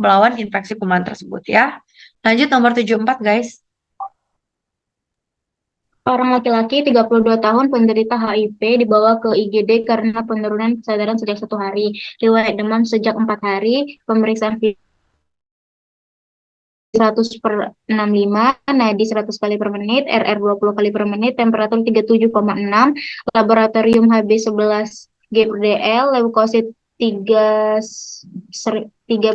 melawan infeksi kuman tersebut ya. Lanjut nomor 74 guys. Orang laki-laki 32 tahun penderita HIV dibawa ke IGD karena penurunan kesadaran sejak 1 hari, riwayat demam sejak 4 hari, pemeriksaan 100 per 65, nadi 100 kali per menit, RR 20 kali per menit, temperatur 37,6, laboratorium HB11 GPDL, leukosit 3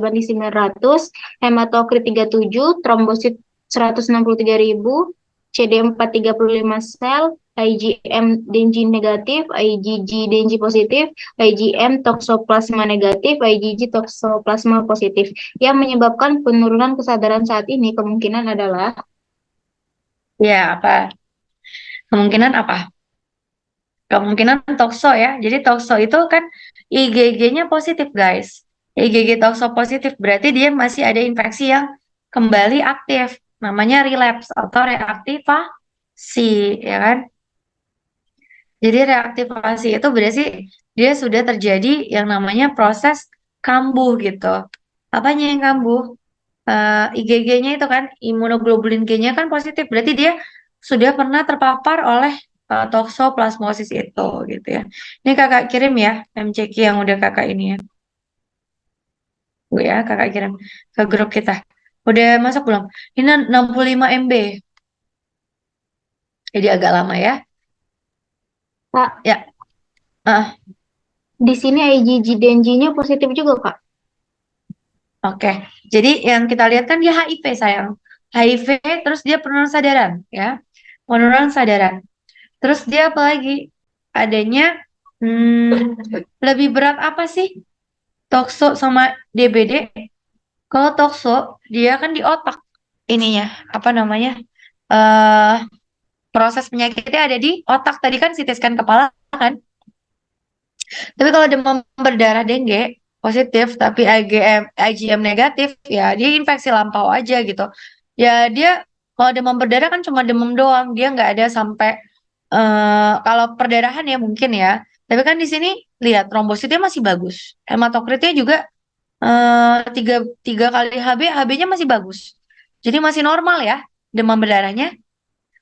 banding 900, hematokrit 37, trombosit 163.000, CD4 35 sel, IgM Dengue negatif, IgG Dengue positif, IgM toksoplasma negatif, IgG toksoplasma positif. Yang menyebabkan penurunan kesadaran saat ini kemungkinan adalah Ya, apa? Kemungkinan apa? Kemungkinan tokso ya. Jadi tokso itu kan IgG-nya positif, guys. IgG tokso positif berarti dia masih ada infeksi yang kembali aktif. Namanya relapse atau reaktivasi, ya kan? Jadi reaktivasi itu berarti dia sudah terjadi yang namanya proses kambuh gitu. Apanya yang kambuh? IgG-nya itu kan imunoglobulin G-nya kan positif. Berarti dia sudah pernah terpapar oleh toksoplasmosis itu gitu ya. Ini kakak kirim ya MCQ yang udah kakak ini ya. Bu ya, kakak kirim ke grup kita. Udah masuk belum? Ini 65 MB. Jadi agak lama ya. Kak, Ya. ah, di sini IgG Dengue-nya positif juga, Kak. Oke, jadi yang kita lihat kan dia HIV sayang. HIV terus dia penurunan sadaran ya. Penurunan sadaran. Terus dia apa lagi? Adanya lebih berat apa sih? Tokso sama DBD. Kalau tokso dia kan di otak ininya apa namanya? eh Proses penyakitnya ada di otak. Tadi kan CT scan kepala kan. Tapi kalau demam berdarah dengue positif tapi IgM negatif ya dia infeksi lampau aja gitu. Ya dia kalau demam berdarah kan cuma demam doang, dia nggak ada sampai kalau perdarahan ya mungkin ya. Tapi kan di sini lihat trombositnya masih bagus. Hematokritnya juga tiga tiga kali HB-nya masih bagus. Jadi masih normal ya demam berdarahnya.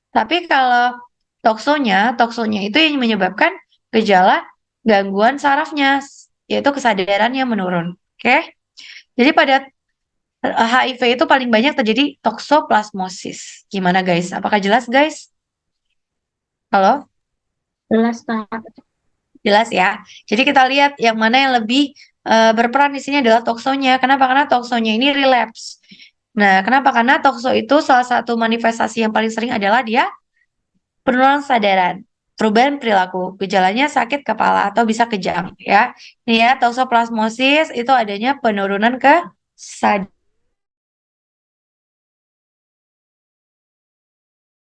Tapi kalau toksonya itu yang menyebabkan gejala gangguan sarafnya, yaitu kesadarannya menurun. Oke? Jadi pada HIV itu paling banyak terjadi toksoplasmosis. Gimana guys? Apakah jelas guys? Halo? Jelas, Kak. Jelas ya. Jadi kita lihat yang mana yang lebih berperan di sini adalah toksonya. Kenapa? Karena toksonya ini relapse. Nah, kenapa? Karena tokso itu salah satu manifestasi yang paling sering adalah dia penurunan sadaran, perubahan perilaku, gejalanya sakit kepala atau bisa kejang ya. Ini ya, toksoplasmosis itu adanya penurunan kesadaran.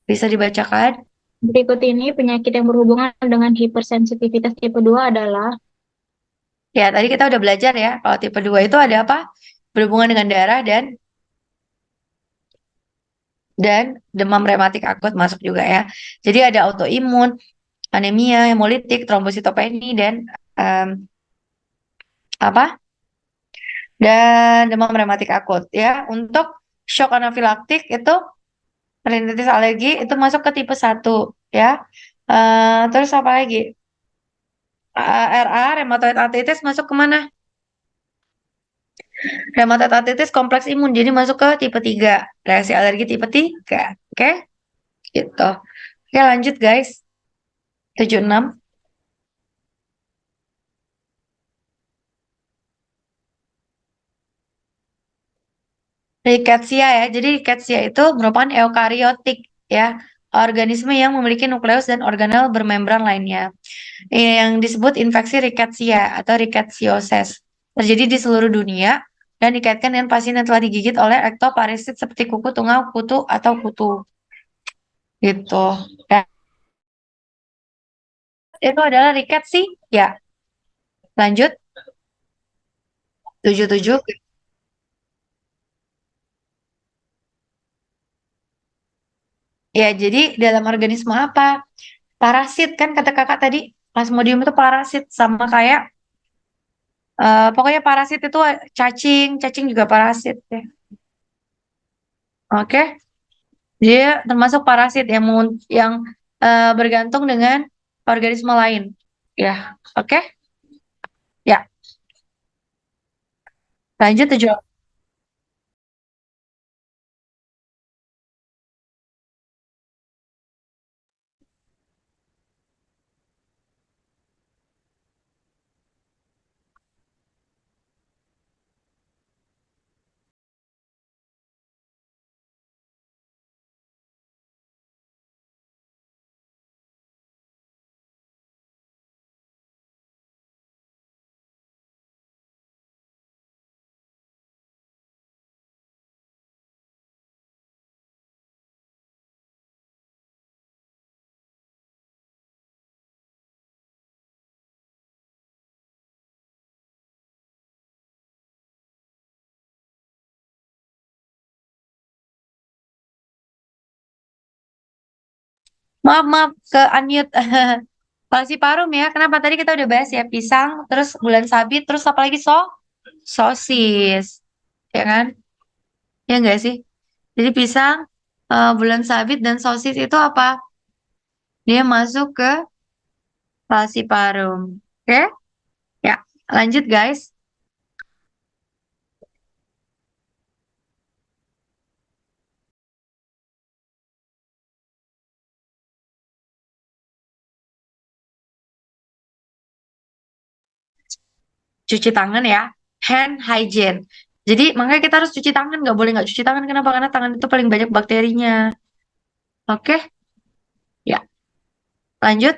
Bisa dibacakan? Berikut ini penyakit yang berhubungan dengan hipersensitivitas tipe 2 adalah Ya, tadi kita udah belajar ya. Kalau tipe 2 itu ada apa? Berhubungan dengan darah dan demam rematik akut masuk juga ya. Jadi ada autoimun, anemia, hemolitik, trombositopeni dan em, apa? Dan demam rematik akut ya. Untuk shock anafilaktik itu rinitis alergi itu masuk ke tipe 1 ya. Terus apa lagi? RA, rheumatoid arthritis masuk ke mana? Rheumatoid arthritis kompleks imun jadi masuk ke tipe 3. Reaksi alergi tipe 3. Oke? Gitu. Oke, lanjut guys. 76. Rickettsia ya. Jadi rickettsia itu merupakan eukariotik ya. Organisme yang memiliki nukleus dan organel bermembran lainnya. Yang disebut infeksi rickettsia atau rickettsiosis. Terjadi di seluruh dunia dan dikaitkan dengan pasien yang telah digigit oleh ektoparasit seperti kuku tungau, kutu, atau kutu. Gitu. Dan itu adalah ricketts. Ya, lanjut. 77. Ya, jadi dalam organisme apa? Parasit kan kata kakak tadi. Plasmodium itu parasit sama kayak Pokoknya parasit itu cacing, cacing juga parasit ya. Oke, dia termasuk parasit yang bergantung dengan organisme lain. Ya, oke. Ya, lanjut tujuh. Maaf, maaf, ke unmute. Falsiparum ya. Kenapa tadi kita udah bahas ya pisang, terus bulan sabit, terus apa lagi sosis, ya kan? Ya enggak sih? Jadi pisang, bulan sabit dan sosis itu apa? Dia masuk ke falsiparum. Oke? Ya, lanjut guys. Cuci tangan ya. Hand hygiene. Jadi makanya kita harus cuci tangan, nggak boleh nggak cuci tangan. Kenapa? Karena tangan itu paling banyak bakterinya. Oke? Ya, lanjut.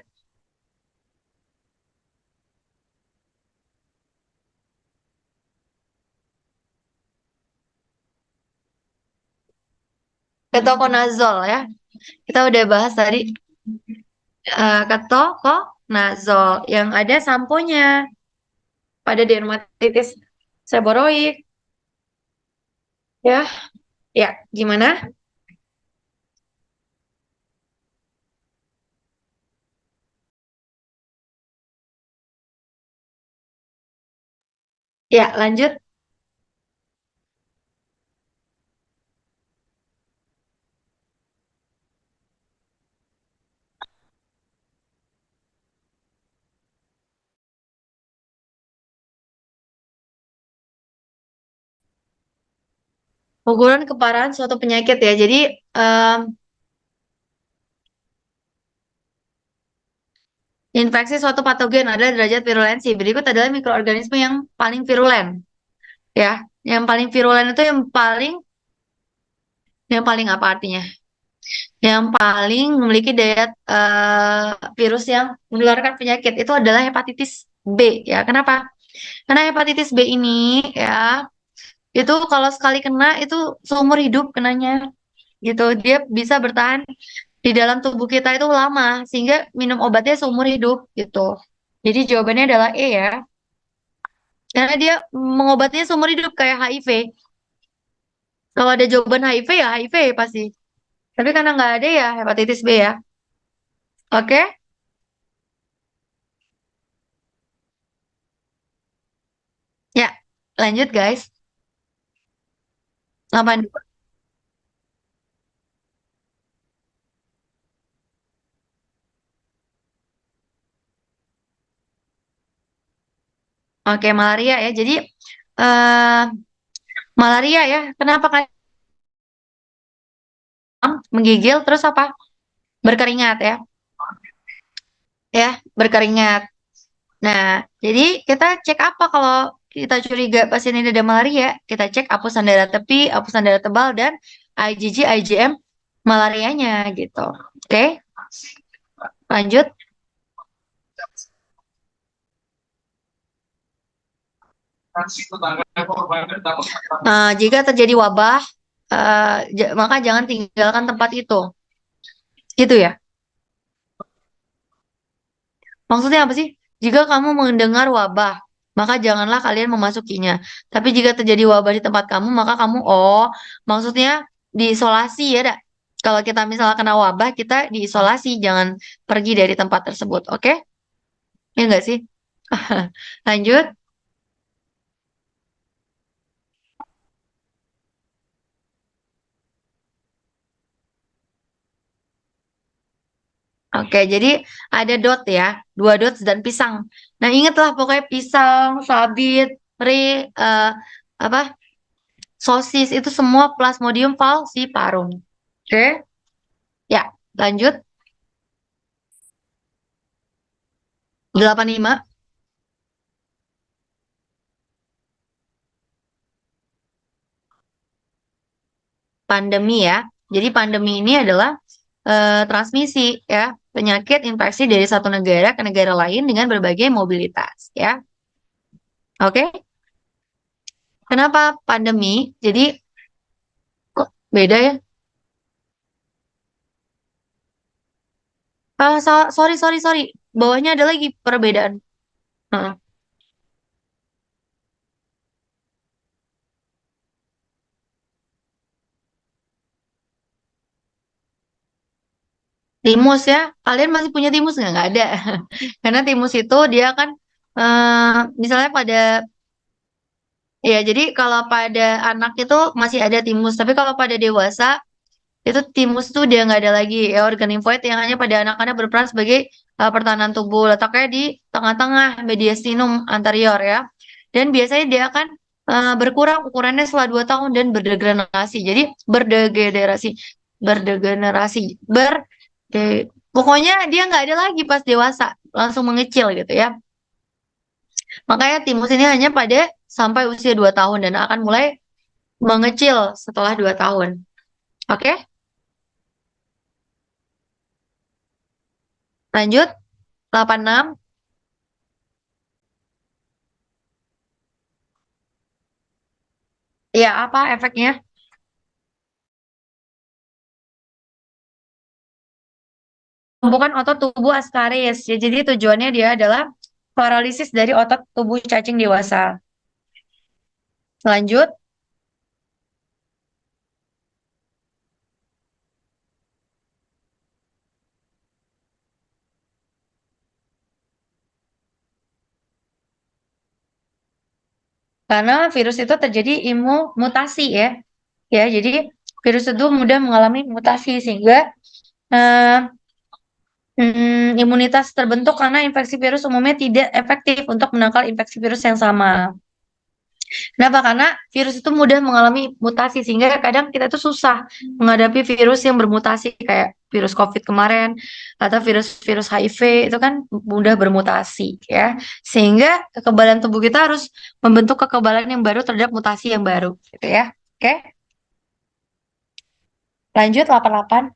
Ketoconazole ya. Kita udah bahas tadi ketoconazole yang ada samponya pada dermatitis seboroik ya. Ya, gimana? Ya, lanjut. Ukuran keparahan suatu penyakit ya. Jadi em, infeksi suatu patogen adalah derajat virulensi. Berikut adalah mikroorganisme yang paling virulen ya. Yang paling virulen itu yang paling apa artinya? Yang paling memiliki daya virus yang menularkan penyakit itu adalah hepatitis B ya. Kenapa? Karena hepatitis B ini ya itu kalau sekali kena itu seumur hidup kenanya gitu. Dia bisa bertahan di dalam tubuh kita itu lama sehingga minum obatnya seumur hidup gitu. Jadi jawabannya adalah E ya. Karena dia mengobatinya seumur hidup kayak HIV. Kalau ada jawaban HIV ya HIV pasti. Tapi karena nggak ada ya hepatitis B ya. Oke? Ya, lanjut guys. 82. Oke, malaria ya. Jadi eh malaria ya. Kenapa kayak menggigil terus apa? Berkeringat ya. Ya, berkeringat. Nah, jadi kita cek apa kalau kita curiga pasien ini ada malaria? Kita cek apusan darah tepi, apusan darah tebal, dan IgG, IgM malarianya gitu. Oke, lanjut. Jika terjadi wabah, maka jangan tinggalkan tempat itu. Gitu ya. Maksudnya apa sih? Jika kamu mendengar wabah, maka janganlah kalian memasukinya. Tapi jika terjadi wabah di tempat kamu, maka kamu, maksudnya diisolasi ya, dak. Kalau kita misalnya kena wabah, kita diisolasi, jangan pergi dari tempat tersebut, oke? Ya enggak sih? Lanjut. Oke, jadi ada dot ya, dua dots dan pisang. Nah, ingatlah pokoknya pisang, sabit, eh, apa, sosis itu semua plasmodium falciparum. Oke, ya, lanjut. 85 pandemi ya. Jadi pandemi ini adalah transmisi ya, penyakit infeksi dari satu negara ke negara lain dengan berbagai mobilitas ya. Oke, kenapa pandemi? Jadi kok beda ya? Sorry, sorry, sorry. Bawahnya ada lagi perbedaan. Heeh. Timus ya, kalian masih punya timus nggak? Nggak ada. Karena timus itu dia kan, misalnya pada, ya jadi kalau pada anak itu masih ada timus, tapi kalau pada dewasa itu timus tuh dia nggak ada lagi ya, organ limfoid yang hanya pada anak-anak berperan sebagai pertahanan tubuh, letaknya di tengah-tengah mediastinum anterior ya, dan biasanya dia akan berkurang ukurannya setelah 2 tahun dan berdegenerasi, jadi berdegenerasi berdegenerasi ber pokoknya dia nggak ada lagi pas dewasa, langsung mengecil gitu ya. Makanya timus ini hanya pada sampai usia 2 tahun dan akan mulai mengecil setelah 2 tahun. Oke, lanjut. 86. Ya, apa efeknya? Tumpukan otot tubuh Ascaris. Ya, jadi tujuannya dia adalah paralisis dari otot tubuh cacing dewasa. Lanjut, karena virus itu terjadi mutasi ya. Ya, jadi virus itu mudah mengalami mutasi sehingga eh, imunitas terbentuk karena infeksi virus umumnya tidak efektif untuk menangkal infeksi virus yang sama. Kenapa? Karena virus itu mudah mengalami mutasi sehingga kadang kita tuh susah menghadapi virus yang bermutasi kayak virus COVID kemarin atau virus-virus HIV itu kan mudah bermutasi ya. Sehingga kekebalan tubuh kita harus membentuk kekebalan yang baru terhadap mutasi yang baru gitu ya. Oke, lanjut 88.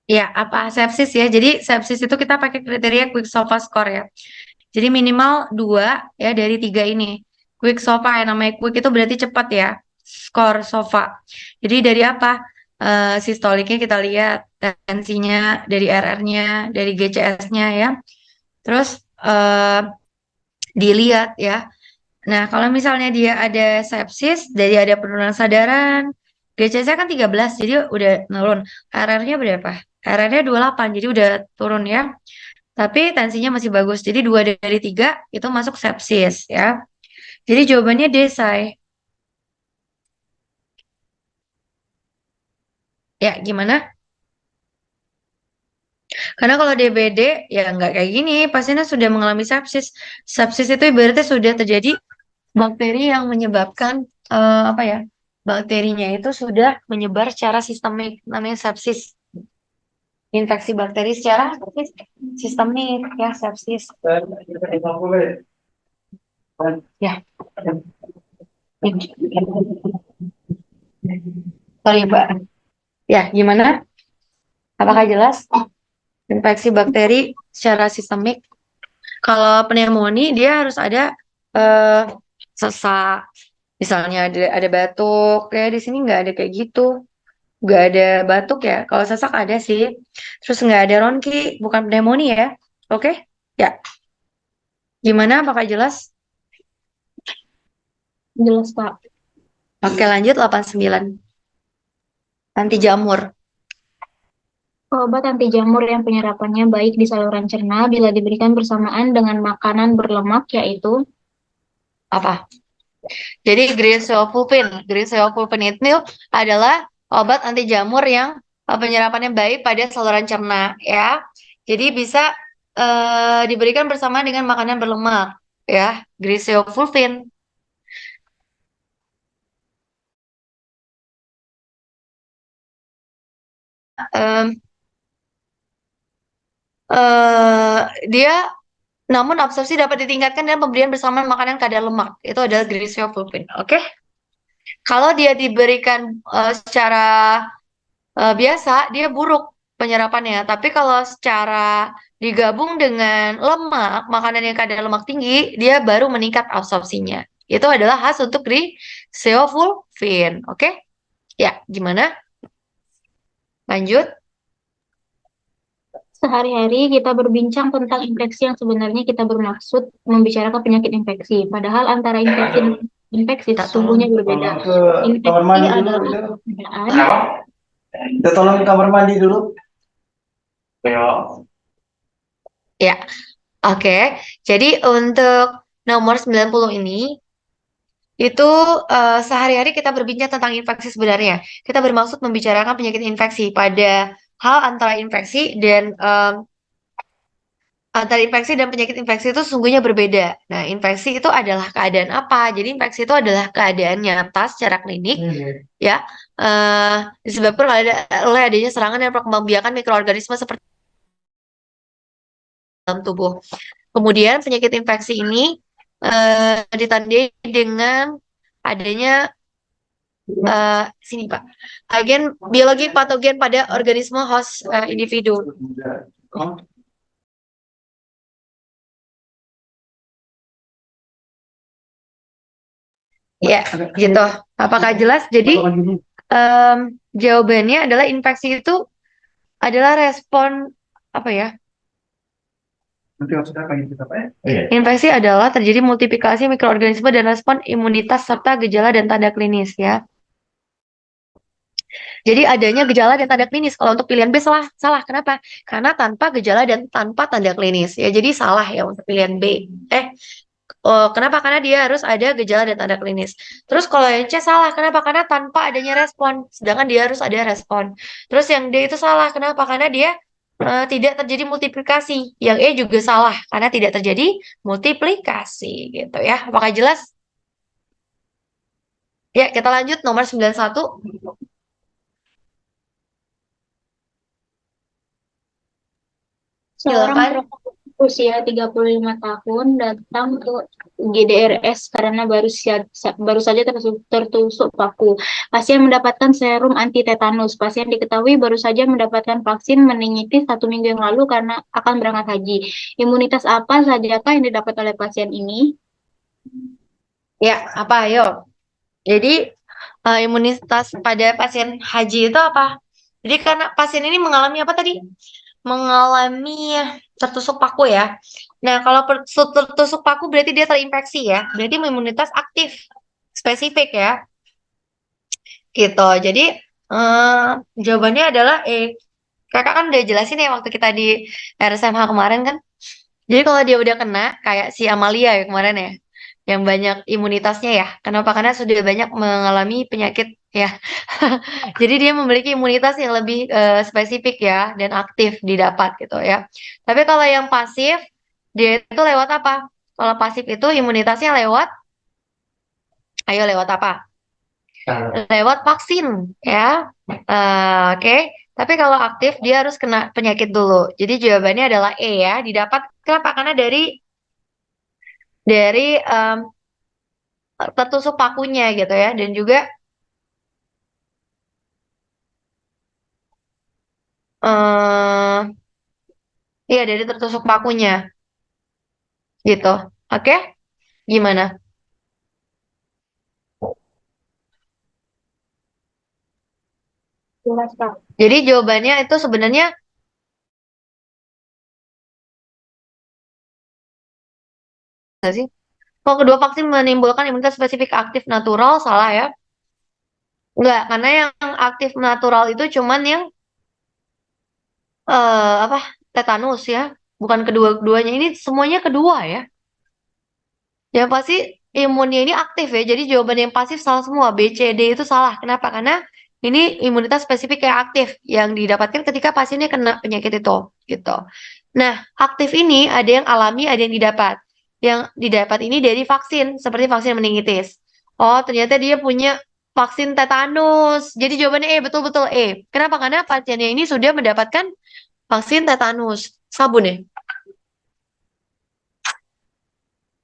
Ya, apa sepsis ya? Jadi sepsis itu kita pakai kriteria Quick SOFA score ya. Jadi minimal 2 ya dari 3 ini. Quick SOFA yang namanya quick itu berarti cepat ya. Skor SOFA. Jadi dari apa? Sistoliknya kita lihat, tensinya, dari RR-nya, dari GCS-nya ya. Terus eh, dilihat ya. Nah, kalau misalnya dia ada sepsis, dari ada penurunan sadaran, GCS-nya kan 13, jadi udah turun. RR-nya berapa? RR-nya 28, jadi udah turun ya. Tapi tensinya masih bagus. Jadi 2 dari 3 itu masuk sepsis ya. Jadi jawabannya D, Say. Ya, gimana? Karena kalau DBD ya nggak kayak gini, pasiennya sudah mengalami sepsis. Sepsis itu ibaratnya sudah terjadi bakteri yang menyebabkan apa ya? Bakterinya itu sudah menyebar secara sistemik, namanya sepsis. Infeksi bakteri secara sistemik ya, sepsis. Ya, sorry Mbak. Ya, gimana? Apakah jelas? Infeksi bakteri secara sistemik. Kalau pneumonia dia harus ada eh, sesak, misalnya ada batuk. Ya di sini nggak ada kayak gitu, nggak ada batuk ya. Kalau sesak ada sih. Terus nggak ada ronki, bukan pneumonia ya. Oke? Ya. Gimana? Apakah jelas? Jelas, Kak. Oke, lanjut 89. Anti jamur. Obat anti jamur yang penyerapannya baik di saluran cerna bila diberikan bersamaan dengan makanan berlemak yaitu Apa? Jadi Griseofulvin itu adalah obat anti jamur yang penyerapannya baik pada saluran cerna ya. Jadi bisa diberikan bersama dengan makanan berlemak ya, Griseofulvin. Em, eh, dia namun absorpsi dapat ditingkatkan dengan pemberian bersama makanan kadar lemak. Itu adalah Griseofulvin. Oke. Kalau dia diberikan secara biasa dia buruk penyerapannya. Tapi kalau secara digabung dengan lemak, makanan yang kadar lemak tinggi, dia baru meningkat absorpsinya. Itu adalah khas untuk Seofulvin. Oke? Ya, gimana? Lanjut. sehari-hari kita berbincang tentang infeksi yang sebenarnya kita bermaksud membicarakan penyakit infeksi. Padahal antara infeksi dan infeksi Kita tolong. sesungguhnya berbeda. Tolong ke kamar Infeksi mandi dulu adalah gitu. perbedaan. Kita tolong ke kamar mandi dulu. Ya, oke. Jadi untuk nomor 90 ini itu sehari-hari kita berbincang tentang infeksi sebenarnya. Kita bermaksud membicarakan penyakit infeksi pada hal antara infeksi dan antara infeksi dan penyakit infeksi itu sesungguhnya berbeda. Nah, infeksi itu adalah keadaan apa? Jadi infeksi itu adalah keadaan nyata secara klinik, ya, disebabkan oleh adanya serangan dan perkembangbiakan mikroorganisme seperti dalam tubuh. Kemudian penyakit infeksi ini ditandai dengan adanya sini Pak, agen biologi patogen pada organisme host individu. Ya, gitu. Apakah jelas? Jadi jawabannya adalah infeksi itu adalah respon apa ya? Infeksi adalah terjadi multiplikasi mikroorganisme dan respon imunitas serta gejala dan tanda klinis ya. Jadi adanya gejala dan tanda klinis. Kalau untuk pilihan B salah, salah. Kenapa? Karena tanpa gejala dan tanpa tanda klinis ya. Jadi salah ya untuk pilihan B. Kenapa? Karena dia harus ada gejala dan tanda klinis. Terus kalau yang C salah, kenapa? Karena tanpa adanya respon, sedangkan dia harus ada respon. Terus yang D itu salah, kenapa? Karena dia tidak terjadi multiplikasi. Yang E juga salah, karena tidak terjadi multiplikasi, gitu ya. Apakah jelas? Ya, kita lanjut nomor 91. Seorang Silakan. perempuan usia 35 tahun datang ke GDRS karena baru saja tertusuk paku. Pasien mendapatkan serum anti tetanus. Pasien diketahui baru saja mendapatkan vaksin meningitis 1 minggu yang lalu karena akan berangkat haji. Imunitas apa sajakah yang didapat oleh pasien ini? Ya, apa? Ayo. Jadi imunitas pada pasien haji itu apa? Jadi karena pasien ini mengalami apa tadi? Mengalami tertusuk paku ya. Nah, kalau tertusuk paku berarti dia terinfeksi ya. Berarti imunitas aktif, spesifik ya. Gitu. Jadi jawabannya adalah kakak kan udah jelasin ya waktu kita di RSMH kemarin kan. Jadi kalau dia udah kena kayak si Amalia ya kemarin ya, yang banyak imunitasnya ya. Kenapa? Karena sudah banyak mengalami penyakit ya. Jadi dia memiliki imunitas yang lebih spesifik ya dan aktif didapat gitu ya. Tapi kalau yang pasif dia itu lewat apa? Kalau pasif itu imunitasnya lewat Ayo lewat apa? Kalau Lewat vaksin, ya. Oke. Tapi kalau aktif dia harus kena penyakit dulu. Jadi jawabannya adalah E ya. Didapat kenapa? Karena dari tertusuk pakunya gitu ya, dan juga eh iya dari tertusuk pakunya gitu. Oke, gimana? Jelas, Kak. Jadi jawabannya itu sebenarnya nggak sih? Kalau kedua vaksin menimbulkan imunitas spesifik aktif natural salah ya? Enggak, karena yang aktif natural itu cuman yang apa? Tetanus ya, bukan kedua-duanya. Ini semuanya kedua ya. Yang pasti imunnya ini aktif ya. Jadi jawaban yang pasif salah semua. B, C, D itu salah. Kenapa? Karena ini imunitas spesifik yang aktif yang didapatkan ketika pasiennya kena penyakit itu, gitu. Nah, aktif ini ada yang alami, ada yang didapat. Yang didapat ini dari vaksin, seperti vaksin meningitis. Oh, ternyata dia punya vaksin tetanus. Jadi jawabannya E, betul-betul E. Kenapa? Karena pasiennya ini sudah mendapatkan vaksin tetanus. Sabun ya?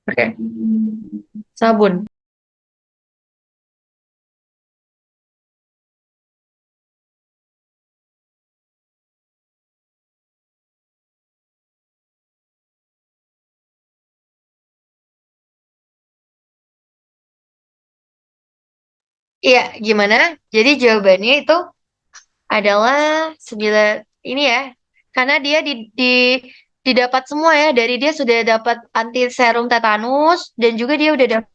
Oke, sabun. Iya, gimana? Jadi jawabannya itu adalah 9 ini ya. Karena dia didapat semua ya. Dari dia sudah dapat anti serum tetanus dan juga dia udah dapat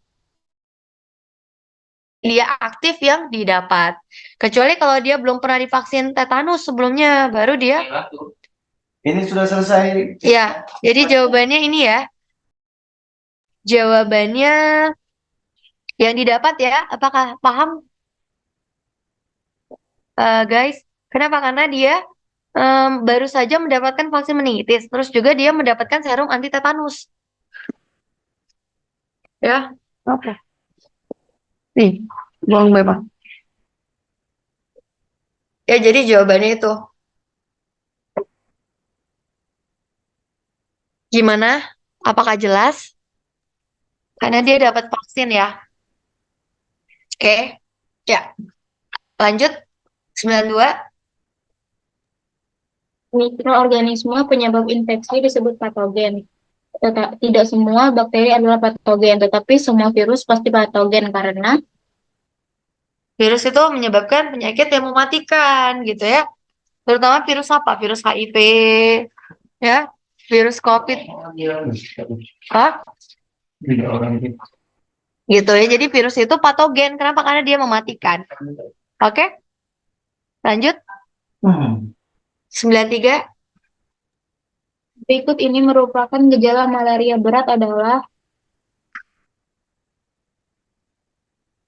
dia aktif yang didapat. Kecuali kalau dia belum pernah divaksin tetanus sebelumnya, baru dia. ini sudah selesai. Ya, jadi jawabannya ini ya. Jawabannya yang didapat ya. Apakah paham, guys? Kenapa? Karena dia baru saja mendapatkan vaksin meningitis, terus juga dia mendapatkan serum anti tetanus. Ya, oke. Nih, buang Bebang. Ya, jadi jawabannya itu. Gimana? Apakah jelas? Karena dia dapat vaksin ya. Oke. Ya, lanjut. 92. Mikroorganisme penyebab infeksi disebut patogen. Tidak semua bakteri adalah patogen, tetapi semua virus pasti patogen karena Virus itu menyebabkan penyakit yang mematikan gitu ya. Terutama virus apa? Virus HIV, ya. Virus COVID. Hah? Gitu ya. Jadi virus itu patogen. Kenapa? Karena dia mematikan. Oke? Lanjut. 93. berikut ini merupakan gejala malaria berat adalah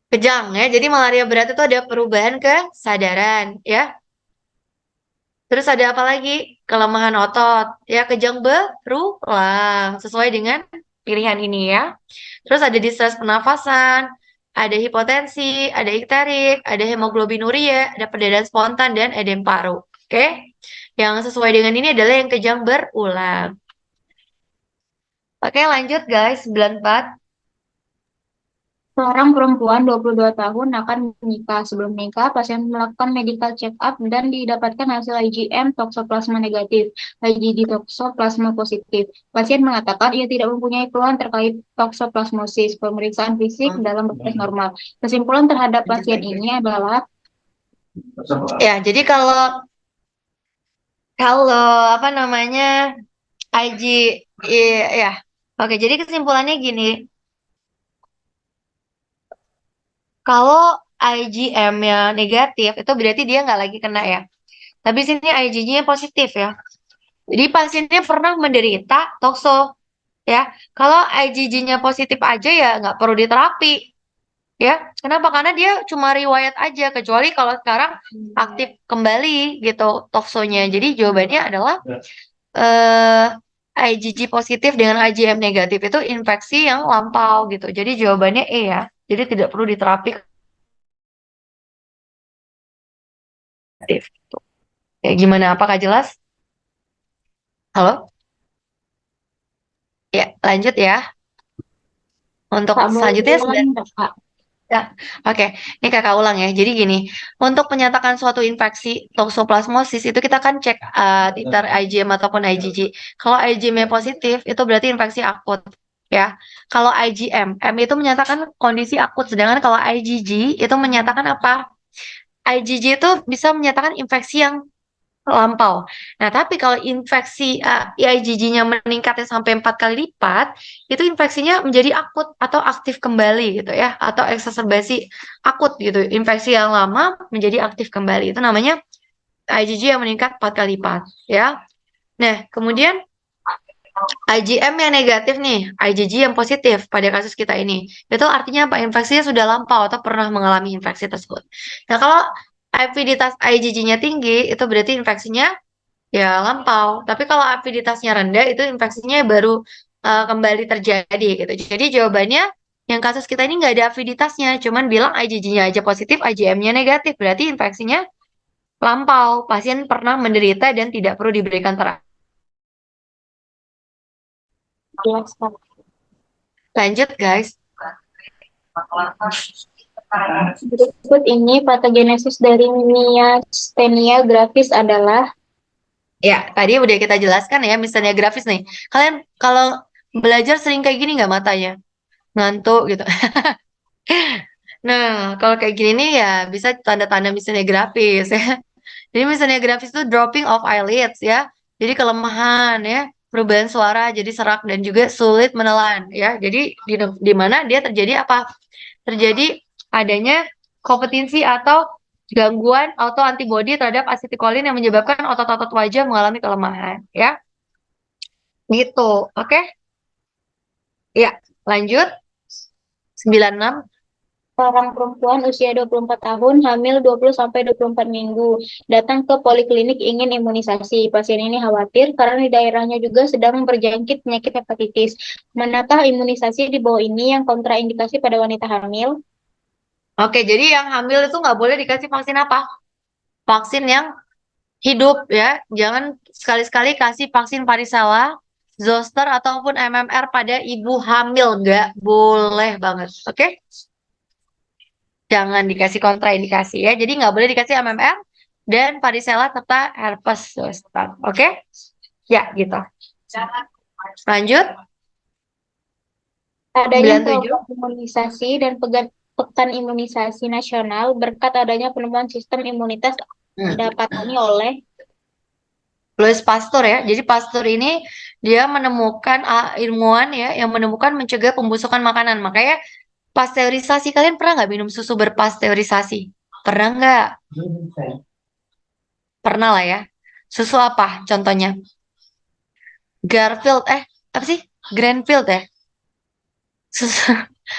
Kejang ya. Jadi malaria berat itu ada perubahan kesadaran ya. Terus ada apa lagi? Kelemahan otot. Ya, kejang berulang sesuai dengan pilihan ini ya. Terus ada distres pernafasan, ada hipotensi, ada ikterik, ada hemoglobinuria, ada perdarahan spontan dan edem paru. Oke? Yang sesuai dengan ini adalah yang kejang berulang. Oke, lanjut guys. 94. seorang perempuan 22 tahun akan menikah. Sebelum menikah, pasien melakukan medical check-up dan didapatkan hasil IgM toksoplasma negatif, IgD toksoplasma positif. Pasien mengatakan ia tidak mempunyai keluhan terkait toksoplasmosis. Pemeriksaan fisik dalam batas normal. Kesimpulan terhadap pasien ini adalah Ya, jadi kalau apa namanya IG ya. Oke, jadi kesimpulannya gini. Kalau IgM-nya negatif, itu berarti dia nggak lagi kena ya. Tapi sini IgG-nya positif ya. Jadi pasiennya pernah menderita tokso ya. Kalau IgG-nya positif aja ya nggak perlu diterapi ya. Kenapa? Karena dia cuma riwayat aja. Kecuali kalau sekarang aktif kembali gitu toksonya. Jadi jawabannya adalah eh IgG positif dengan IgM negatif itu infeksi yang lampau gitu. Jadi jawabannya E ya. Jadi tidak perlu diterapi. Ya, gimana? Apakah jelas? Halo? Ya, lanjut ya. Untuk Kak, boleh selanjutnya diulang nggak, Kak? ya, oke. Ini kakak ulang ya. Jadi gini, untuk menyatakan suatu infeksi toksoplasmosis itu kita kan cek titer IgM ataupun IgG. Kalau IgM-nya positif, itu berarti infeksi akut. Ya, kalau IgM, M itu menyatakan kondisi akut, sedangkan kalau IgG itu menyatakan apa? IgG itu bisa menyatakan infeksi yang lampau. Nah, tapi kalau infeksi IgG-nya meningkatnya sampai 4 kali lipat, itu infeksinya menjadi akut atau aktif kembali gitu ya, atau eksaserbasi akut gitu. Infeksi yang lama menjadi aktif kembali. Itu namanya IgG yang meningkat 4 kali lipat ya. Nah, kemudian IgM yang negatif nih, IgG yang positif pada kasus kita ini. Itu artinya apa? Infeksinya sudah lampau atau pernah mengalami infeksi tersebut. Nah, kalau aviditas IgG-nya tinggi, itu berarti infeksinya ya lampau. Tapi kalau aviditasnya rendah itu infeksinya baru kembali terjadi gitu. Jadi jawabannya yang kasus kita ini nggak ada aviditasnya, cuman bilang IgG-nya aja positif, IgM-nya negatif. Berarti infeksinya lampau. Pasien pernah menderita dan tidak perlu diberikan terapi. Jelas, Kak. Lanjut guys. Berikut ini patogenesis dari myasthenia gravis adalah Ya, tadi udah kita jelaskan ya misalnya grafis nih. Kalian kalau belajar sering kayak gini nggak matanya? Ngantuk gitu. Nah, kalau kayak gini nih ya bisa tanda-tanda misalnya grafis ya. Jadi misalnya grafis itu dropping of eyelids ya. Jadi kelemahan ya, perubahan suara jadi serak dan juga sulit menelan ya. Jadi di mana dia terjadi apa? Terjadi adanya kompetensi atau gangguan autoantibody terhadap asetilkolin yang menyebabkan otot-otot wajah mengalami kelemahan ya. Gitu. Oke? Ya, lanjut 96. seorang perempuan usia 24 tahun, hamil 20-24 minggu, datang ke poliklinik ingin imunisasi. Pasien ini khawatir karena di daerahnya juga sedang berjangkit penyakit hepatitis. Manakah imunisasi di bawah ini yang kontraindikasi pada wanita hamil? Oke, jadi yang hamil itu nggak boleh dikasih vaksin apa? Vaksin yang hidup ya. Jangan sekali-sekali kasih vaksin varicella, zoster ataupun MMR pada ibu hamil. Nggak boleh banget. Oke? Jangan dikasih kontraindikasi ya. Jadi nggak boleh dikasih MMR dan varicella serta herpes zoster. Oke? Ya, gitu. Lanjut. Adanya 97. program imunisasi dan pekan imunisasi nasional berkat adanya penemuan sistem imunitas didapatkan oleh Louis Pasteur ya. Jadi Pasteur ini dia menemukan ilmuwan ya yang menemukan mencegah pembusukan makanan. Makanya pasteurisasi, kalian pernah nggak minum susu berpasteurisasi? Pernah nggak? Pernah lah ya. Susu apa contohnya? Garfield, apa sih? Granfield ya? Susu,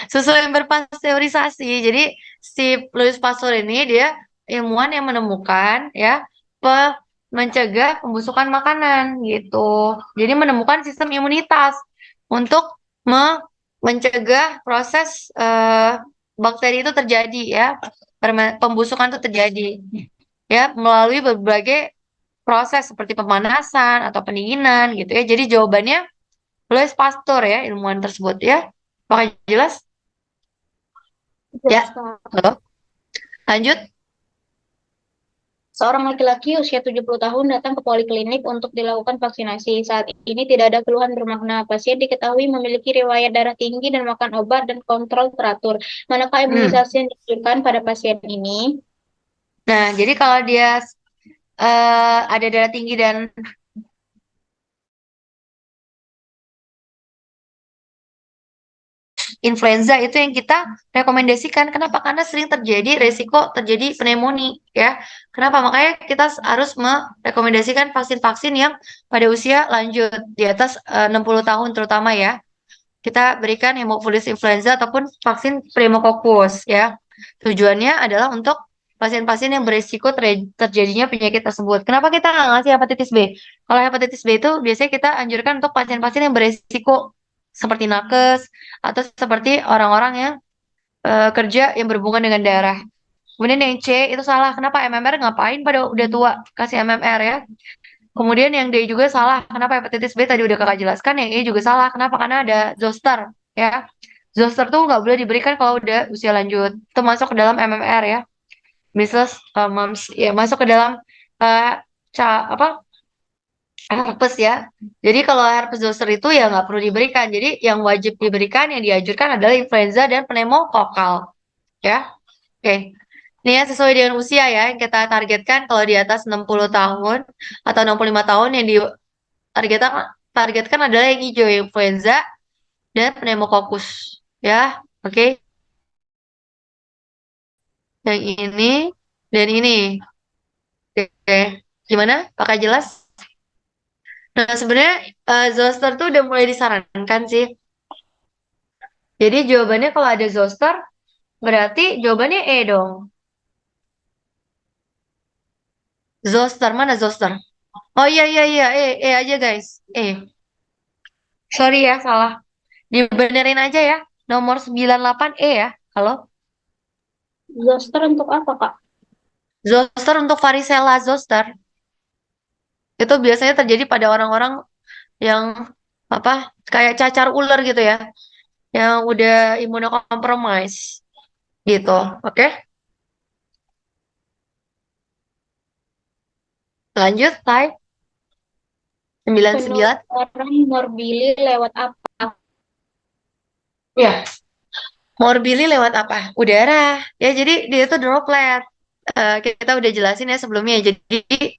susu yang berpasteurisasi. Jadi si Louis Pasteur ini dia ilmuwan yang menemukan ya mencegah pembusukan makanan gitu. Jadi menemukan sistem imunitas untuk mencegah proses bakteri itu terjadi ya, pembusukan itu terjadi ya melalui berbagai proses seperti pemanasan atau pendinginan gitu ya. Jadi jawabannya Louis Pasteur ya ilmuwan tersebut ya. Apakah jelas? Ya, halo. Lanjut. seorang laki-laki usia 70 tahun datang ke poliklinik untuk dilakukan vaksinasi. Saat ini tidak ada keluhan bermakna. Pasien diketahui memiliki riwayat darah tinggi dan makan obat dan kontrol teratur. Manakah imunisasi yang dianjurkan pada pasien ini? Nah, jadi kalau dia ada darah tinggi dan influenza itu yang kita rekomendasikan. Kenapa? Karena sering terjadi resiko terjadi pneumonia ya. Kenapa? Makanya kita harus merekomendasikan vaksin-vaksin yang pada usia lanjut di atas 60 tahun terutama ya. Kita berikan Haemophilus influenza ataupun vaksin pneumococcus ya. Tujuannya adalah untuk pasien-pasien yang berisiko terjadinya penyakit tersebut. Kenapa kita nggak ngasih hepatitis B? Kalau hepatitis B itu biasanya kita anjurkan untuk pasien-pasien yang berisiko seperti nakes atau seperti orang-orang yang kerja yang berhubungan dengan darah. Kemudian yang C itu salah. Kenapa MMR ngapain pada udah tua kasih MMR ya? Kemudian yang D juga salah. Kenapa hepatitis B tadi udah kakak jelaskan. Yang E juga salah. Kenapa? Karena ada zoster ya. Zoster tuh nggak boleh diberikan kalau udah usia lanjut. Itu masuk ke dalam MMR ya. Measles, mumps, ya masuk ke dalam uh, apa herpes ya. Jadi kalau herpes zoster itu ya nggak perlu diberikan. Jadi yang wajib diberikan, yang dianjurkan adalah influenza dan pneumokokal ya. Oke. Ini ya sesuai dengan usia ya yang kita targetkan kalau di atas 60 tahun atau 65 tahun yang ditargetkan targetkan adalah yang hijau influenza dan pneumococcus ya. Oke. Yang ini dan ini. Oke. Gimana? Pakai jelas? Nah, sebenarnya zoster tuh udah mulai disarankan sih. Jadi jawabannya kalau ada zoster berarti jawabannya E dong. Zoster mana zoster? Oh iya iya iya E aja guys. E. Sorry ya salah. Dibenerin aja ya. Nomor 98 E ya. Halo. Zoster untuk apa, Kak? Zoster untuk varicella zoster. Itu biasanya terjadi pada orang-orang yang apa kayak cacar ular gitu ya. Yang udah imunocompromised gitu. Oke. Lanjut, Tai. 99. Penularan morbili lewat apa? Ya. Morbili lewat apa? Udara. Ya, jadi dia itu droplet. Kita udah jelasin ya sebelumnya. Jadi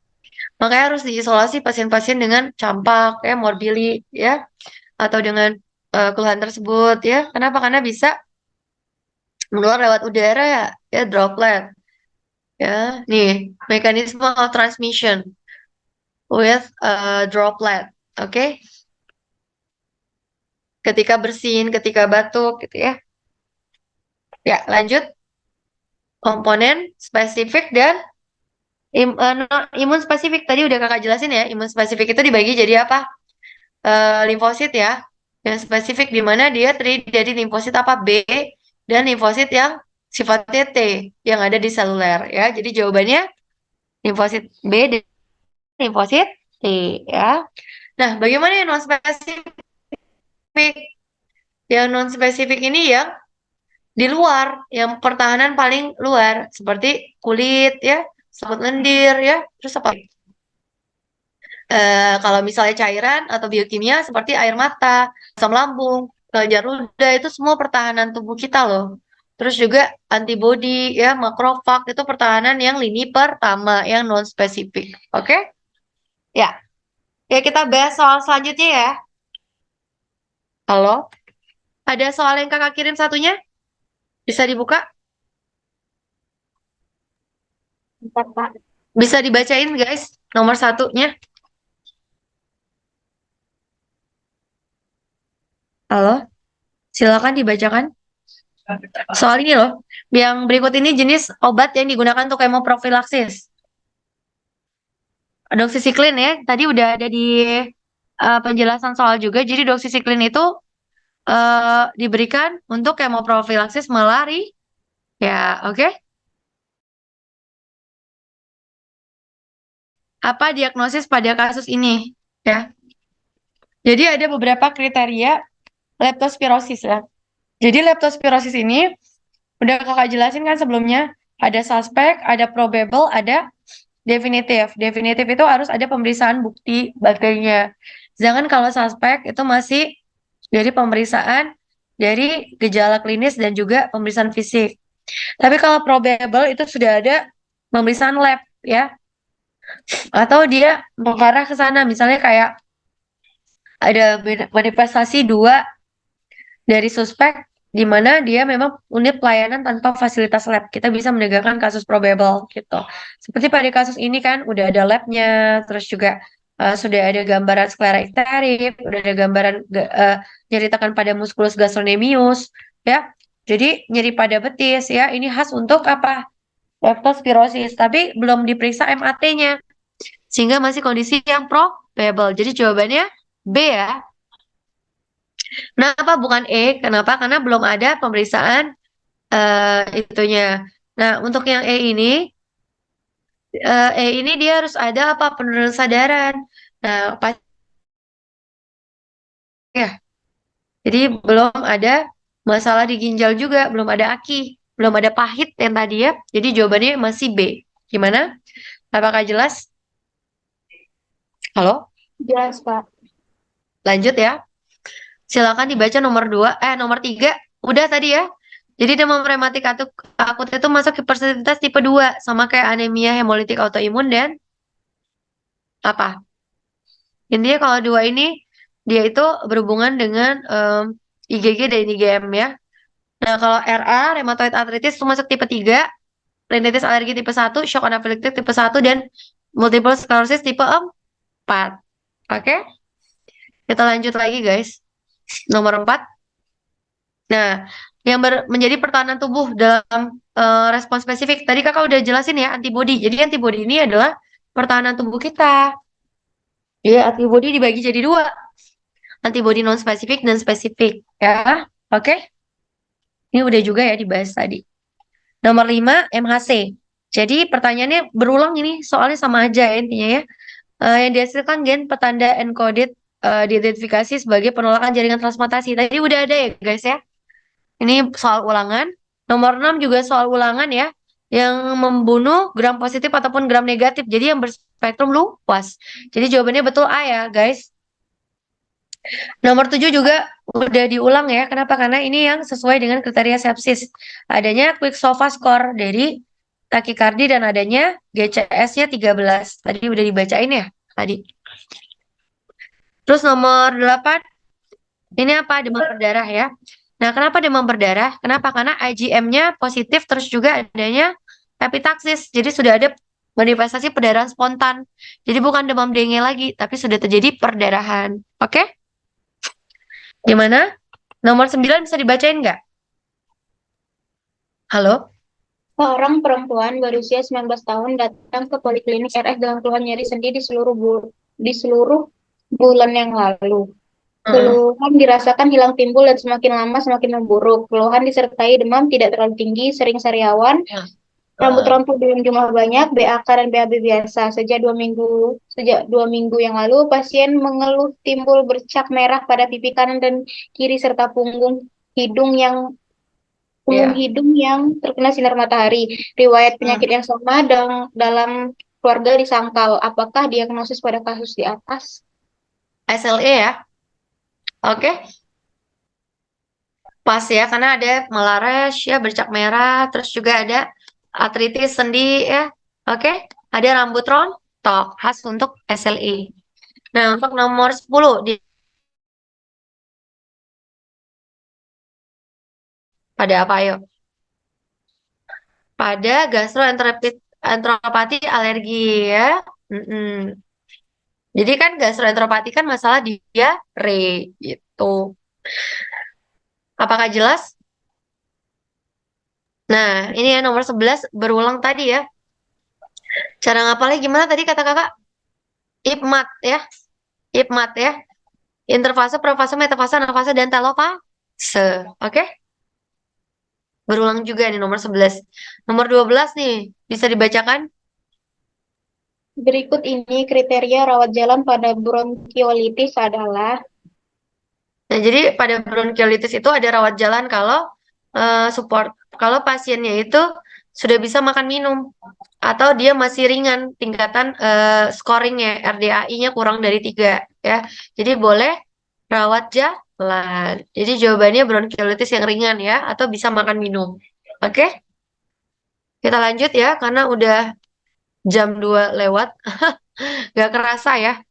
makanya harus diisolasi pasien-pasien dengan campak ya, morbili ya, atau dengan keluhan tersebut ya. Kenapa? Karena bisa menular lewat udara ya, ya droplet. Ya, nih mekanisme of transmission with droplet. Oke, ketika bersin, ketika batuk gitu ya. Ya, lanjut. Komponen spesifik dan imun spesifik tadi udah kakak jelasin ya. Imun spesifik itu dibagi jadi apa? Limfosit ya. Yang spesifik di mana dia terdiri dari limfosit apa B dan limfosit yang sifatnya T yang ada di seluler ya. Jadi jawabannya limfosit B dan limfosit T ya. Nah, bagaimana yang non spesifik? Yang non spesifik ini yang di luar, yang pertahanan paling luar seperti kulit ya, selaput lendir ya, terus apa? Kalau misalnya cairan atau biokimia seperti air mata, asam lambung, kelenjar ludah itu semua pertahanan tubuh kita loh. Terus juga antibodi ya, makrofag itu pertahanan yang lini pertama yang non spesifik. Oke? Ya. Ya kita bahas soal selanjutnya ya. Halo? Ada soal yang kakak kirim satunya? Bisa dibuka? Bentar, Kak. Bisa dibacain guys nomor satunya. Halo? Silakan dibacakan. Soal ini loh, yang berikut ini jenis obat yang digunakan untuk hemofilaksis. Doxycycline ya, tadi udah ada di penjelasan soal juga. Jadi doxycycline itu diberikan untuk hemofilaksis malaria. Ya, oke. Apa diagnosis pada kasus ini? Ya, jadi ada beberapa kriteria leptospirosis ya. Jadi leptospirosis ini udah kakak jelasin kan sebelumnya. Ada suspek, ada probable, ada definitif. Definitif itu harus ada pemeriksaan bukti bakterinya. Sedangkan kalau suspek itu masih dari pemeriksaan dari gejala klinis dan juga pemeriksaan fisik. Tapi kalau probable itu sudah ada pemeriksaan lab ya. Atau dia mengarah ke sana misalnya kayak ada manifestasi dua dari suspek di mana dia memang unit pelayanan tanpa fasilitas lab. Kita bisa menegakkan kasus probable gitu. Seperti pada kasus ini kan udah ada labnya, terus juga sudah ada gambaran sklera ekterik, udah ada gambaran nyeritakan pada musculus gastrocnemius, ya. Jadi nyeri pada betis ya, ini khas untuk apa? Leptospirosis, tapi belum diperiksa MAT-nya, sehingga masih kondisi yang probable. Jadi jawabannya B ya. Kenapa bukan E? Kenapa? Karena belum ada pemeriksaan itunya. Nah, untuk yang E ini dia harus ada apa? Penurunan sadaran. Nah, pas ya. Jadi belum ada masalah di ginjal juga, belum ada aki, belum ada pahit yang tadi ya. Jadi jawabannya masih B. Gimana? Apakah jelas? Halo? Jelas, Kak. Lanjut ya. Silakan dibaca nomor 3. Udah tadi ya. Jadi demam rematik akut itu masuk hipersensitivitas tipe 2 sama kayak anemia hemolitik autoimun dan apa? Intinya kalau dua ini dia itu berhubungan dengan IgG dan IgM ya. Nah, kalau RA, rheumatoid arthritis itu masuk tipe 3, rinitis alergi tipe 1, shock anafilaktik tipe 1 dan multiple sclerosis tipe 4. Oke? Kita lanjut lagi, guys. Nomor 4. Nah, yang menjadi pertahanan tubuh dalam respon spesifik. Tadi kakak udah jelasin ya, antibodi. Jadi antibodi ini adalah pertahanan tubuh kita. Ya, antibodi dibagi jadi 2. Antibodi non spesifik dan spesifik. Ya, oke? Ini udah juga ya dibahas tadi. Nomor 5, MHC. Jadi pertanyaannya berulang ini, soalnya sama aja ya intinya ya. Yang dihasilkan gen petanda encoded diidentifikasi sebagai penolakan jaringan transmutasi. Tadi udah ada ya guys ya. Ini soal ulangan. Nomor 6 juga soal ulangan ya. Yang membunuh gram positif ataupun gram negatif. Jadi yang berspektrum luas. Jadi jawabannya betul A ya guys. Nomor 7 juga udah diulang ya. Kenapa? Karena ini yang sesuai dengan kriteria sepsis. Adanya Quick-SOFA score dari takikardi dan adanya GCS-nya 13. Tadi udah dibacain ya tadi. Terus nomor 8, ini apa? Demam berdarah ya. Nah, kenapa demam berdarah? Kenapa? Karena IgM-nya positif, terus juga adanya epitaksis. Jadi sudah ada manifestasi perdarahan spontan. Jadi bukan demam dengue lagi, tapi sudah terjadi perdarahan. Oke? Gimana? Nomor 9 bisa dibacain nggak? Halo? Seorang perempuan berusia 19 tahun datang ke poliklinik RS dengan keluhan nyeri sendi di seluruh bulan yang lalu. Heeh. Keluhan dirasakan hilang timbul dan semakin lama semakin memburuk. Keluhan disertai demam tidak terlalu tinggi, sering sariawan, rambut Heeh. rampul dalam jumlah banyak, BAK dan BAB biasa. Sejak 2 minggu yang lalu, pasien mengeluh timbul bercak merah pada pipi kanan dan kiri serta hidung yang punggung Ya. hidung yang terkena sinar matahari. Riwayat Hmm. penyakit yang sama dalam keluarga disangkal. Apakah diagnosis pada kasus di atas? SLE ya. Oke. Pas ya, karena ada melares ya, bercak merah, terus juga ada artritis sendi ya. Oke. Ada rambut rontok, khas untuk SLE. Nah, untuk nomor 10, pada apa ayo? Pada gastroenteropati alergi ya. Mm-mm. Jadi kan gastroenteropati kan masalah diare gitu. Apakah jelas? Nah, ini ya nomor 11 berulang tadi ya. Cara ngapalnya gimana tadi kata kakak? IPMAT ya. IPMAT ya. Interfase, profase, metafase, anafase, dan telofase. Oke? Berulang juga nih nomor 11. Nomor 12 nih, bisa dibacakan? Berikut ini kriteria rawat jalan pada bronkiolitis adalah Nah, jadi pada bronkiolitis itu ada rawat jalan kalau support. Kalau pasiennya itu sudah bisa makan minum atau dia masih ringan tingkatan scoringnya RDAI-nya kurang dari 3 ya. Jadi boleh rawat jalan. Jadi jawabannya bronkiolitis yang ringan ya atau bisa makan minum. Oke? Kita lanjut ya karena udah jam 2 lewat. Gak kerasa ya.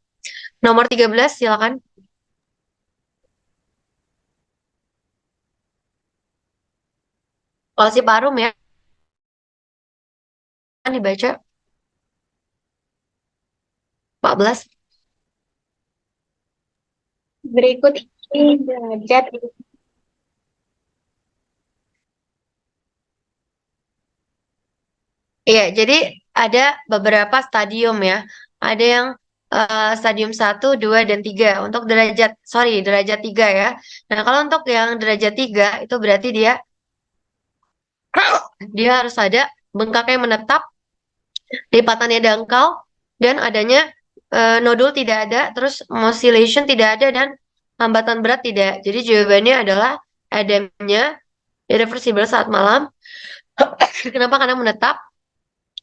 Nomor 13 silakan. Palsi parum ya dibaca 14. berikut ini derajat Iya, jadi ada beberapa stadium ya. Ada yang stadium 1, 2, dan 3. Untuk derajat 3 ya. Nah, kalau untuk yang derajat 3 itu berarti dia Dia harus ada bengkaknya menetap, lipatannya dangkal, dan adanya nodul tidak ada, terus oscillation tidak ada, dan hambatan berat tidak. Jadi jawabannya adalah edemnya irreversible saat malam. Kenapa? Karena menetap,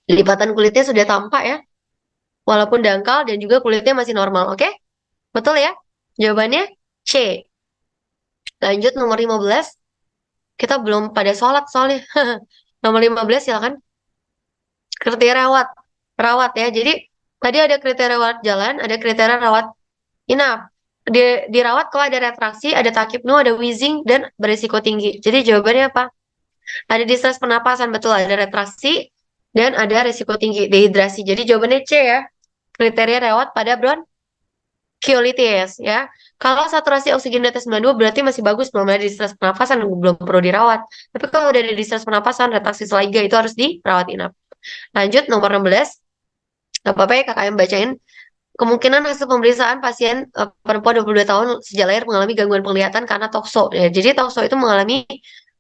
lipatan kulitnya sudah tampak ya, walaupun dangkal, dan juga kulitnya masih normal. Oke? Betul ya? Jawabannya C. Lanjut nomor 15. Kita belum pada sholat soalnya. Nomor 15 silakan. Kriteria rawat. Rawat ya. Jadi tadi ada kriteria rawat jalan, ada kriteria rawat inap. Dirawat kalau ada retraksi, ada takipnu, ada wheezing, dan berisiko tinggi. Jadi jawabannya apa? Ada distres pernapasan, betul. Ada retraksi, dan ada risiko tinggi, dehidrasi. Jadi jawabannya C ya. Kriteria rawat pada bronkiolitis ya. Kalau saturasi oksigen di atas 92 berarti masih bagus, belum ada distres pernapasan, belum perlu dirawat. Tapi kalau udah ada distres pernapasan, retraksi selaiga itu harus dirawat inap. Lanjut nomor 16. Gak apa-apa ya kakak yang bacain. Kemungkinan hasil pemeriksaan pasien perempuan 22 tahun sejak lahir mengalami gangguan penglihatan karena tokso. Ya, jadi tokso itu mengalami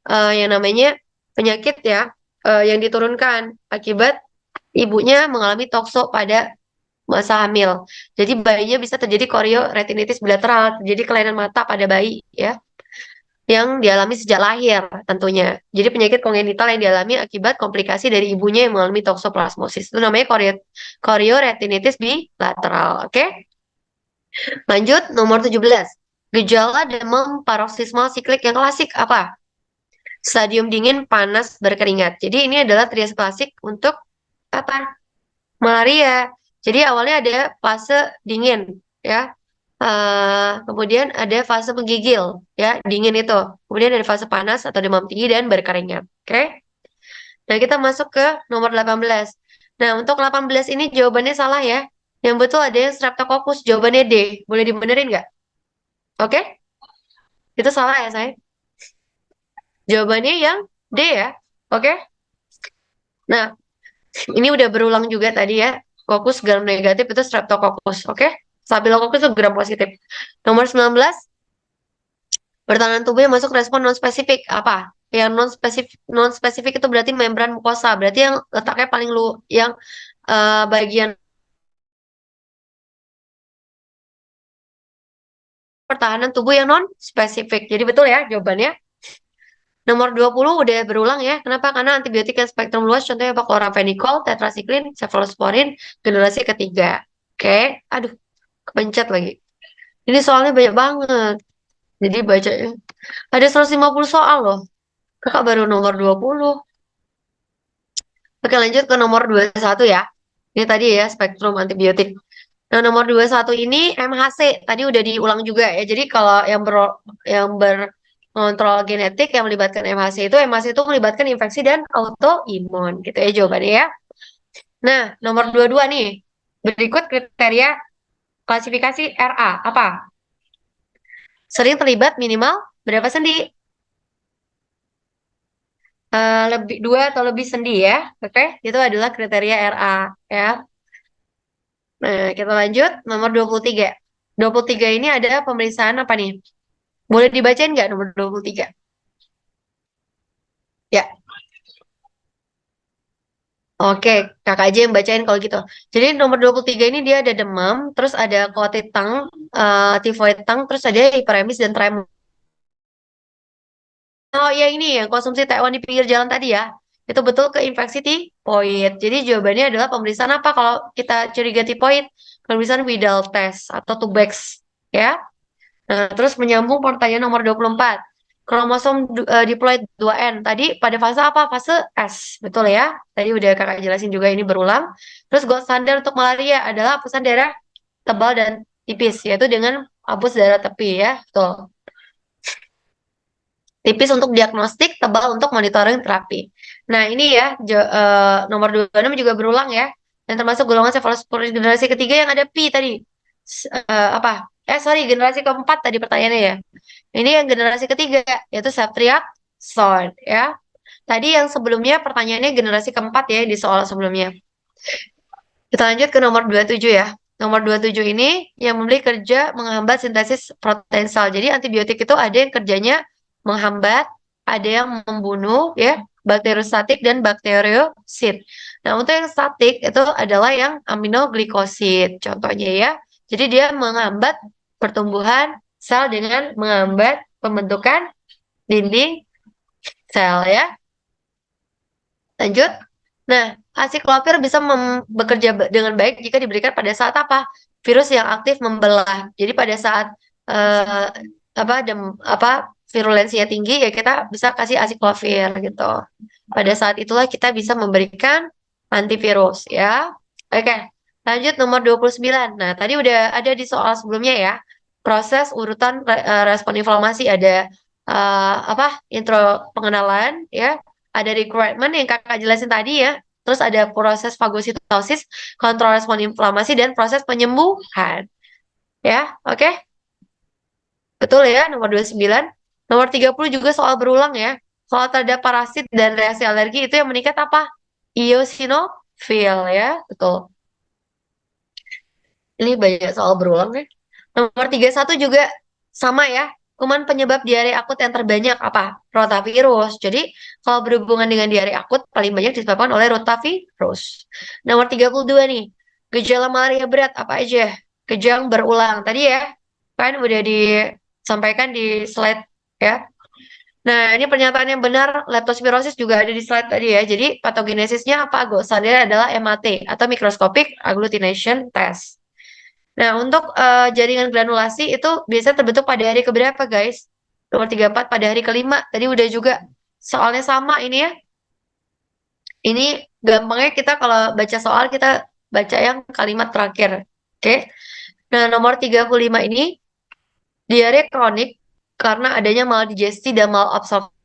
yang namanya penyakit ya, yang diturunkan akibat ibunya mengalami tokso pada masa hamil. Jadi bayinya bisa terjadi korioretinitis bilateral, jadi kelainan mata pada bayi ya, yang dialami sejak lahir tentunya. Jadi penyakit kongenital yang dialami akibat komplikasi dari ibunya yang mengalami toksoplasmosis. Itu namanya korioretinitis bilateral. Oke? Lanjut nomor 17. Gejala demam paroksismal siklik yang klasik apa? Stadium dingin, panas, berkeringat. Jadi ini adalah trias klasik untuk apa? Malaria. Jadi awalnya ada fase dingin ya. Kemudian ada fase menggigil ya, dingin itu. Kemudian ada fase panas atau demam tinggi dan berkeringat. Oke? Nah, kita masuk ke nomor 18. Nah, untuk 18 ini jawabannya salah ya. Yang betul ada yang streptococcus, jawabannya D. Boleh dibenerin nggak? Oke? Itu salah ya, saya. Jawabannya yang D ya. Oke? Nah, ini udah berulang juga tadi ya. Kokus gram negatif itu streptococcus. Oke? Staphylococcus itu gram positif. Nomor 19. Pertahanan tubuh yang masuk respon non-spesifik. Apa? Yang non-spesifik itu berarti membran mukosa. Berarti yang letaknya paling yang bagian pertahanan tubuh yang non-spesifik. Jadi betul ya jawabannya. Nomor 20 udah berulang ya. Kenapa? Karena antibiotik yang spektrum luas, contohnya apa? Chloramphenicol, tetracycline, cephalosporin, generasi ketiga. Oke. Aduh, kepencet lagi. Ini soalnya banyak banget. Jadi bacanya. Ada 150 soal loh. Kakak baru nomor 20. Oke, lanjut ke nomor 21 ya. Ini tadi ya, spektrum antibiotik. Nah, nomor 21 ini MHC. Tadi udah diulang juga ya. Jadi kalau yang berkontrol genetik yang melibatkan MHC itu melibatkan infeksi dan autoimun. Gitu ya jawabannya ya. Nah, nomor 22 nih. Berikut kriteria klasifikasi RA. Apa? Sering terlibat minimal berapa sendi? Lebih 2 atau lebih sendi ya. Oke, itu adalah kriteria RA ya. Nah, kita lanjut nomor 23. 23 ini ada pemeriksaan apa nih? Boleh dibacain nggak nomor 23? Ya, oke. Kakak aja yang bacain kalau gitu. Jadi nomor 23 ini dia ada demam, terus ada coated tongue, typhoid tongue, terus ada hiperemis dan tremor. Oh ya ini yang konsumsi Taiwan di pinggir jalan tadi ya. Itu betul ke infeksi tipoid. Jadi jawabannya adalah pemeriksaan apa kalau kita curiga tipoid? Pemeriksaan Widal test atau Tubex ya. Nah, terus menyambung pertanyaan nomor 24. Kromosom diploid 2N. Tadi pada fase apa? Fase S. Betul ya? Tadi udah kakak jelasin juga ini berulang. Terus gold standard untuk malaria adalah hapusan darah tebal dan tipis. Yaitu dengan hapus darah tepi ya. Betul. Tipis untuk diagnostik, tebal untuk monitoring terapi. Nah, ini ya, nomor 26 juga berulang ya. Dan termasuk golongan cephalosporin generasi ketiga yang ada P tadi. Apa? Sorry, generasi keempat tadi pertanyaannya ya. Ini yang generasi ketiga, yaitu ceftriaxone ya. Tadi yang sebelumnya pertanyaannya generasi keempat ya di soal sebelumnya. Kita lanjut ke nomor 27 ya. Nomor 27 ini yang memberi kerja menghambat sintesis protein sel. Jadi antibiotik itu ada yang kerjanya menghambat, ada yang membunuh ya, bakteriostatik, dan bakteriosit. Nah, untuk yang statik itu adalah yang aminoglikosid contohnya ya. Jadi dia menghambat pertumbuhan sel dengan menghambat pembentukan dinding sel ya. Lanjut. Nah, asiklopir bisa bekerja dengan baik jika diberikan pada saat apa? Virus yang aktif membelah. Jadi pada saat eh, virulensinya tinggi ya kita bisa kasih asiklopir gitu. Pada saat itulah kita bisa memberikan antivirus ya. Oke, lanjut nomor 29. Nah, tadi udah ada di soal sebelumnya ya. Proses urutan respon inflamasi ada intro pengenalan ya, ada requirement yang kakak jelasin tadi ya. Terus ada proses fagositosis, kontrol respon inflamasi, dan proses penyembuhan. Ya, oke? Betul ya, nomor 29. Nomor 30 juga soal berulang ya. Soal terhadap parasit dan reaksi alergi itu yang meningkat apa? Eosinofil ya, betul. Ini banyak soal berulang ya. Nomor 31 juga sama ya. Kuman penyebab diare akut yang terbanyak apa? Rotavirus. Jadi kalau berhubungan dengan diare akut paling banyak disebabkan oleh rotavirus. Nomor 32 nih. Gejala malaria berat apa aja? Kejang berulang. Tadi ya kan udah disampaikan di slide ya. Nah, ini pernyataan yang benar, leptospirosis juga ada di slide tadi ya. Jadi patogenesisnya apa? Gosalia adalah MAT atau microscopic agglutination test. Nah, untuk jaringan granulasi itu biasanya terbentuk pada hari keberapa, guys? Nomor 34 pada hari kelima. Tadi udah juga soalnya sama ini ya. Ini gampangnya kita kalau baca soal kita baca yang kalimat terakhir. Oke. Nah, nomor 35 ini diare kronik karena adanya maldigesti dan malabsorpsi.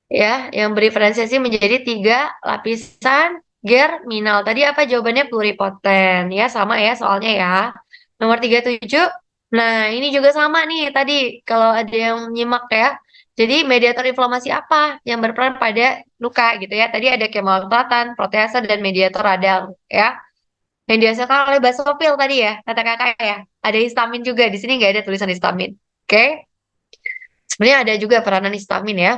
Ya, yang beriferensiasi menjadi 3 lapisan germinal. Tadi apa jawabannya pluripoten? Ya, sama ya soalnya ya. Nomor 37. Nah, ini juga sama nih tadi kalau ada yang nyimak ya. Jadi mediator inflamasi apa yang berperan pada luka gitu ya. Tadi ada kemoglatan, protease, dan mediator radang ya. Yang dihasilkan oleh basofil tadi ya, kata kakak ya. Ada histamin juga, di sini nggak ada tulisan histamin. Oke. Sebenarnya ada juga peranan histamin ya.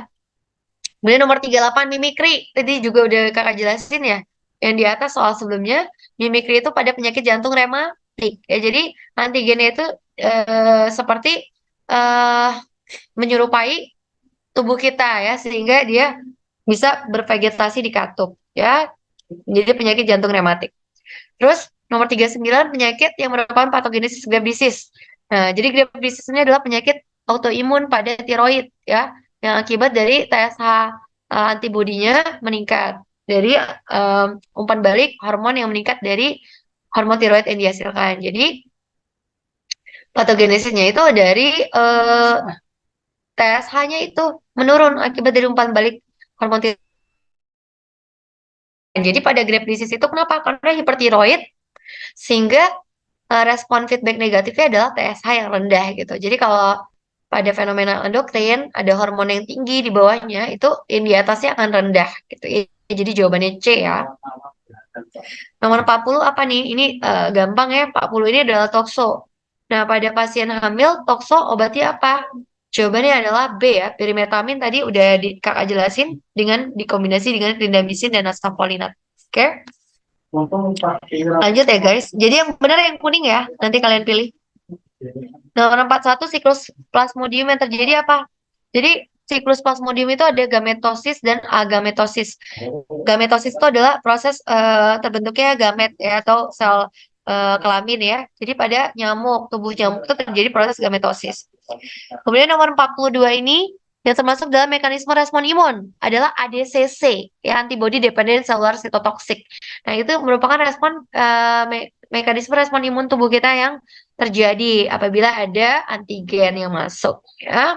Kemudian nomor 38 mimikri. Tadi juga udah kakak jelasin ya. Yang di atas soal sebelumnya, mimikri itu pada penyakit jantung rematik. Ya, jadi antigennya itu seperti eh, menyerupai tubuh kita ya, sehingga dia bisa bervegetasi di katup ya. Jadi penyakit jantung rematik. Terus nomor 39 penyakit yang merupakan patogenesis Graves disease. Nah, jadi Graves disease ini adalah penyakit autoimun pada tiroid ya, yang akibat dari TSH antibodinya meningkat dari umpan balik hormon yang meningkat dari hormon tiroid yang dihasilkan. Jadi patogenesisnya itu dari TSH-nya itu menurun akibat dari umpan balik hormon tiroid. Jadi pada Graves disease itu kenapa? Karena hipertiroid sehingga respon feedback negatifnya adalah TSH yang rendah gitu. Jadi kalau pada fenomena endokrin ada hormon yang tinggi di bawahnya itu yang di atasnya akan rendah gitu. Jadi jawabannya C ya. Nomor 40 apa nih? Ini gampang ya. 40 ini adalah tokso. Nah, pada pasien hamil tokso obatnya apa? Jawabannya adalah B ya. Pirimetamin tadi udah kakak jelasin dengan dikombinasi dengan clindamycin dan asafolinat. Oke? Lanjut ya guys. Jadi yang benar yang kuning ya. Nanti kalian pilih. Nomor 41 siklus plasmodium yang terjadi apa? Jadi siklus plasmodium itu ada gametosis dan agametosis. Gametosis itu adalah proses terbentuknya gamet ya atau sel kelamin ya. Jadi pada nyamuk, tubuh nyamuk itu terjadi proses gametosis. Kemudian nomor 42 ini yang termasuk dalam mekanisme respon imun adalah ADCC, ya antibody dependent cellular cytotoxic. Nah, itu merupakan mekanisme respon imun tubuh kita yang terjadi apabila ada antigen yang masuk, ya.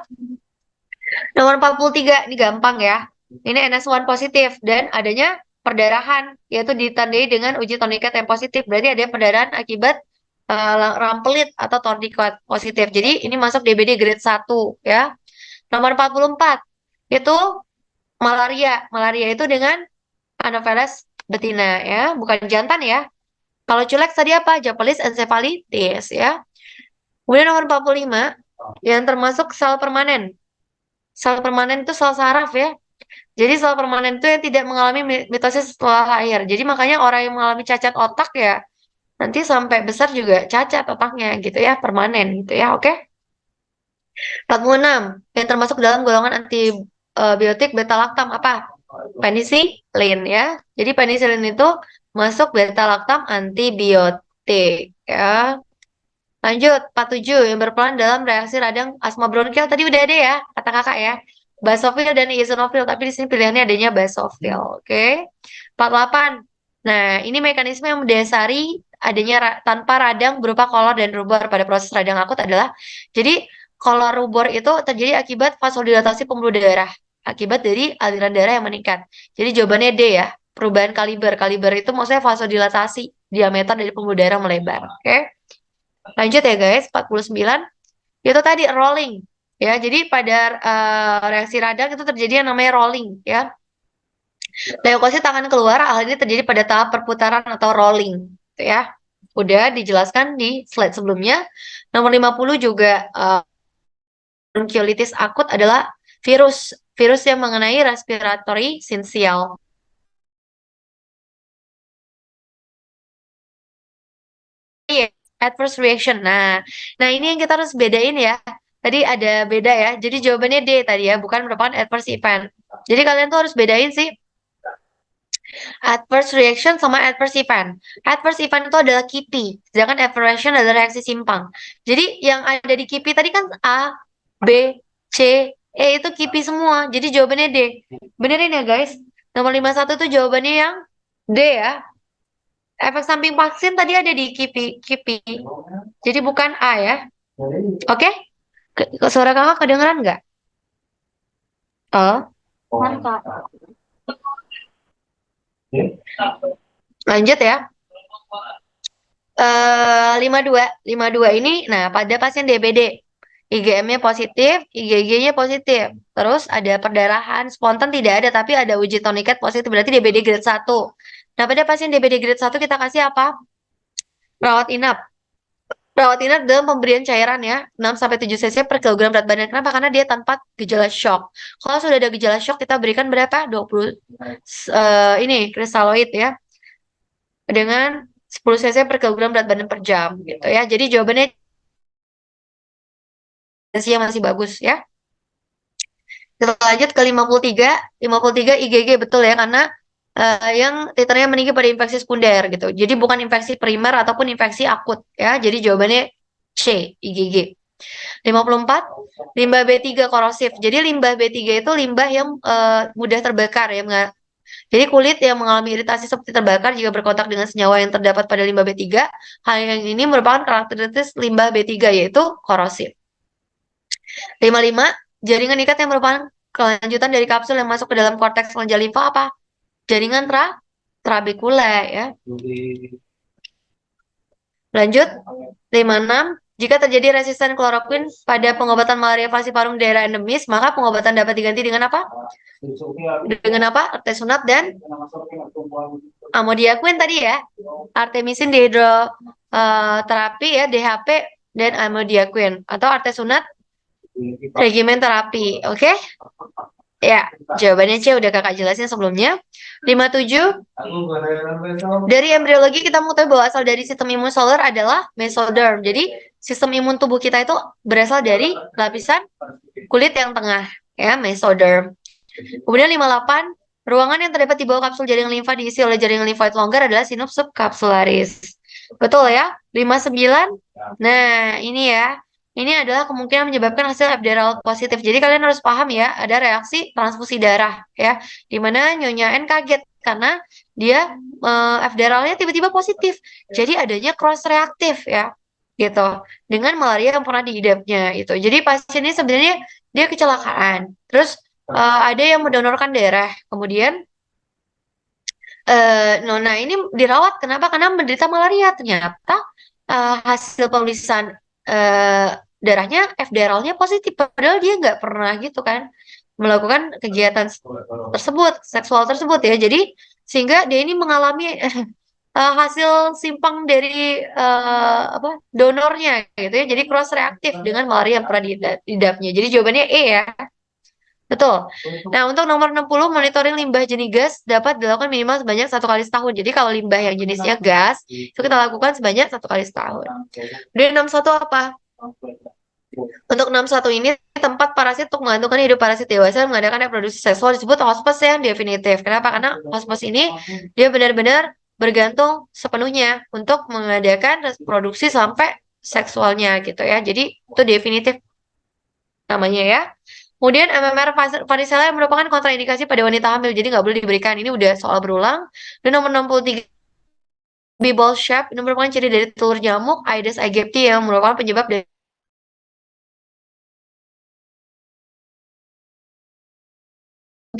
Nomor 43 ini gampang ya. Ini NS1 positif dan adanya perdarahan, yaitu ditandai dengan uji tonikat yang positif. Berarti ada perdarahan akibat rampelit atau tourniquet positif. Jadi ini masuk DBD grade 1 ya. Nomor 44 itu malaria. Malaria itu dengan Anopheles betina ya, bukan jantan ya. Kalau culek tadi apa? Japanese encephalitis ya. Kemudian nomor 45 yang termasuk sel permanen. Sel permanen itu sel saraf ya. Jadi sel permanen itu yang tidak mengalami mitosis setelah lahir. Jadi makanya orang yang mengalami cacat otak ya nanti sampai besar juga cacat otaknya gitu ya, permanen gitu ya. Oke. 46 yang termasuk dalam golongan antibiotik beta laktam apa? Penisilin ya. Jadi penisilin itu masuk beta laktam antibiotik ya. Lanjut, 47 yang berperan dalam reaksi radang asma bronkial. Tadi udah ada ya, kata kakak ya. Basofil dan eosinofil, tapi di sini pilihannya adanya basofil. Oke. 48. Nah, ini mekanisme yang mendasari adanya tanpa radang berupa kolor dan rubor pada proses radang akut adalah, jadi kolor rubor itu terjadi akibat vasodilatasi pembuluh darah, akibat dari aliran darah yang meningkat. Jadi jawabannya D ya, perubahan kaliber. Kaliber itu maksudnya vasodilatasi, diameter dari pembuluh darah melebar. Oke. Lanjut ya guys, 49. Itu tadi rolling. Ya, jadi pada reaksi radang itu terjadi yang namanya rolling ya. Leukosit akan keluar, hal ini terjadi pada tahap perputaran atau rolling gitu ya. Udah dijelaskan di slide sebelumnya. Nomor 50 juga bronkiolitis akut adalah virus yang mengenai respiratory syncytial. Iya, adverse reaction. Nah ini yang kita harus bedain ya. Tadi ada beda ya. Jadi jawabannya D tadi ya, bukan merupakan adverse event. Jadi kalian tuh harus bedain sih adverse reaction sama adverse event. Adverse event itu adalah KIPI, sedangkan adverse reaction adalah reaksi simpang. Jadi yang ada di KIPI tadi kan A, B, C, E itu KIPI semua. Jadi jawabannya D. Benerin ya guys. Nomor 51 tuh jawabannya yang D ya. Efek samping vaksin tadi ada di KIPI. Jadi bukan A ya. Oke? Suara kakak kedengeran nggak? Oh, Mantap. lanjut ya. 52 ini, nah pada pasien DBD, IgM-nya positif, IgG-nya positif. Terus ada perdarahan spontan tidak ada, tapi ada uji toniket positif, berarti DBD grade 1. Nah pada pasien DBD grade 1 kita kasih apa? Rawat inap. Rawat inap dalam pemberian cairan ya, 6-7 cc per kilogram berat badan. Kenapa? Karena dia tanpa gejala shock. Kalau sudah ada gejala shock, kita berikan berapa? 20 ini kristaloid ya. Dengan 10 cc per kilogram berat badan per jam gitu ya. Jadi jawabannya masih bagus ya. Kita lanjut ke 53. 53 IgG betul ya, karena yang titernya meninggi pada infeksi sekunder gitu. Jadi bukan infeksi primer ataupun infeksi akut ya. Jadi jawabannya C, IgG. 54, limbah B3 korosif. Jadi limbah B3 itu limbah yang mudah terbakar ya. Jadi kulit yang mengalami iritasi seperti terbakar jika berkontak dengan senyawa yang terdapat pada limbah B3. Hal yang ini merupakan karakteristik limbah B3 yaitu korosif. 55, jaringan ikat yang merupakan kelanjutan dari kapsul yang masuk ke dalam korteks lenja limfa apa? Jaringan trabekula ya. Lanjut, 56. Jika terjadi resisten kloroquine pada pengobatan malaria falciparum di daerah endemis, maka pengobatan dapat diganti dengan apa? Dengan apa? Artesunat dan amodiaquin tadi ya. Artemisin dihidroterapi ya, DHP dan amodiaquin atau artesunat regimen terapi. Oke? Ya, jawabannya C udah kakak jelasin sebelumnya. 57. Dari embriologi kita mengetahui bahwa asal dari sistem imun seluler adalah mesoderm. Jadi sistem imun tubuh kita itu berasal dari lapisan kulit yang tengah, ya, mesoderm. Kemudian 58, ruangan yang terdapat di bawah kapsul jaringan limfa diisi oleh jaringan limfoid longgar adalah sinus subcapsularis. Betul ya? 59. Nah, ini ya. Ini adalah kemungkinan menyebabkan hasil epidural positif. Jadi kalian harus paham ya, ada reaksi transfusi darah ya, di mana Nyonya N kaget karena dia epiduralnya tiba-tiba positif. Jadi adanya cross reaktif ya, gitu. Dengan malaria yang pernah diidapnya itu. Jadi pasien ini sebenarnya dia kecelakaan. Terus ada yang mendonorkan darah. Kemudian Nona ini dirawat. Kenapa? Karena menderita malaria. Ternyata hasil pemeriksaan eh, darahnya FDRL-nya positif, padahal dia nggak pernah gitu kan melakukan kegiatan tersebut, seksual tersebut ya. Jadi sehingga dia ini mengalami hasil simpang dari apa donornya gitu ya. Jadi cross reaktif dengan malaria yang pernah diidapnya. Jadi jawabannya E ya. Betul. Nah, untuk nomor 60, monitoring limbah jenis gas dapat dilakukan minimal sebanyak 1 kali setahun. Jadi kalau limbah yang jenisnya gas, itu kita lakukan sebanyak 1 kali setahun. Kemudian 61 apa? Untuk 61 ini, tempat parasit untuk menggantungkan hidup parasit dewasa mengadakan reproduksi seksual disebut hospes yang definitif. Kenapa? Karena hospes ini dia benar-benar bergantung sepenuhnya untuk mengadakan reproduksi sampai seksualnya gitu ya. Jadi itu definitif namanya ya. Kemudian MMR varicella yang merupakan kontraindikasi pada wanita hamil, jadi nggak boleh diberikan. Ini udah soal berulang. Dan nomor 63, ball shape, ini merupakan ciri dari telur nyamuk Aedes aegypti yang merupakan penyebab dari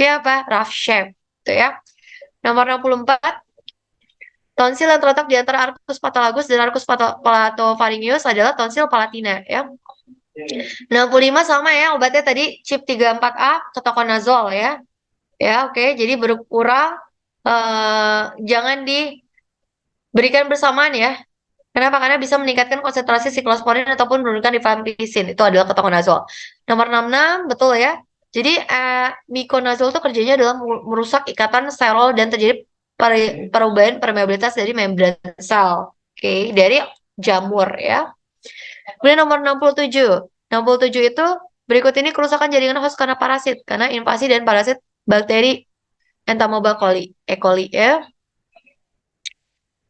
apa? Rough shape, gitu ya. Nomor 64, tonsil yang terletak di antara arcus pathologus dan arcus palatopharyngeus adalah tonsil palatina, ya. 65 sama ya, obatnya tadi CYP 34A ketoconazole ya. Ya, oke. Jadi berkurang jangan diberikan bersamaan ya. Kenapa? Karena bisa meningkatkan konsentrasi siklosporin ataupun menurunkan rifampicin. Itu adalah ketoconazole. Nomor 66, betul ya. Jadi miconazole itu kerjanya adalah merusak ikatan serol dan terjadi perubahan permeabilitas dari membran sel. Oke, dari jamur ya. Kemudian nomor 67. 67 itu berikut ini kerusakan jaringan host karena parasit. Karena invasi dan parasit bakteri Entamoeba coli, E. coli ya.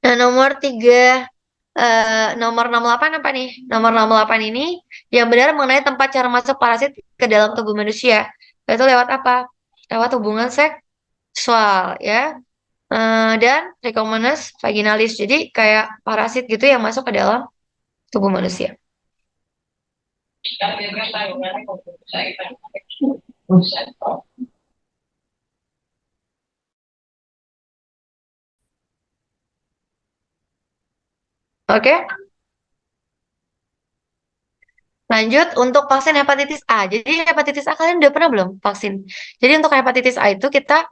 Nah, nomor 68 apa nih? Nomor 68 ini yang benar mengenai tempat cara masuk parasit ke dalam tubuh manusia. Itu lewat apa? Lewat hubungan seksual ya. Dan Trichomonas vaginalis. Jadi kayak parasit gitu yang masuk ke dalam tubuh manusia. Oke? Lanjut untuk vaksin hepatitis A. Jadi hepatitis A kalian udah pernah belum vaksin? Jadi untuk hepatitis A itu kita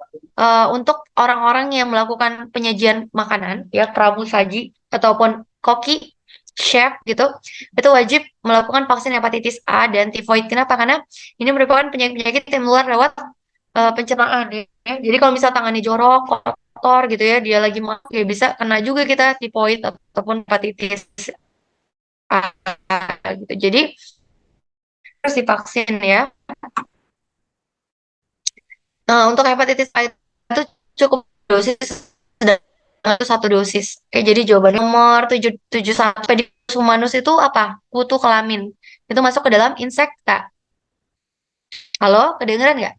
untuk orang-orang yang melakukan penyajian makanan ya pramusaji ataupun koki, chef gitu, itu wajib melakukan vaksin hepatitis A dan tifoid. Kenapa? Karena ini merupakan penyakit-penyakit yang menular lewat pencernaan ya. Jadi kalau misal tangannya jorok, kotor gitu ya, dia lagi makan ya bisa kena juga kita tifoid ataupun hepatitis A gitu. Jadi harus divaksin ya. Untuk hepatitis A itu cukup dosis itu 1 dosis. Oke, jadi jawaban nomor 771 Pedicus humanus itu apa? Kutu kelamin. Itu masuk ke dalam insekta. Halo, kedengeran nggak?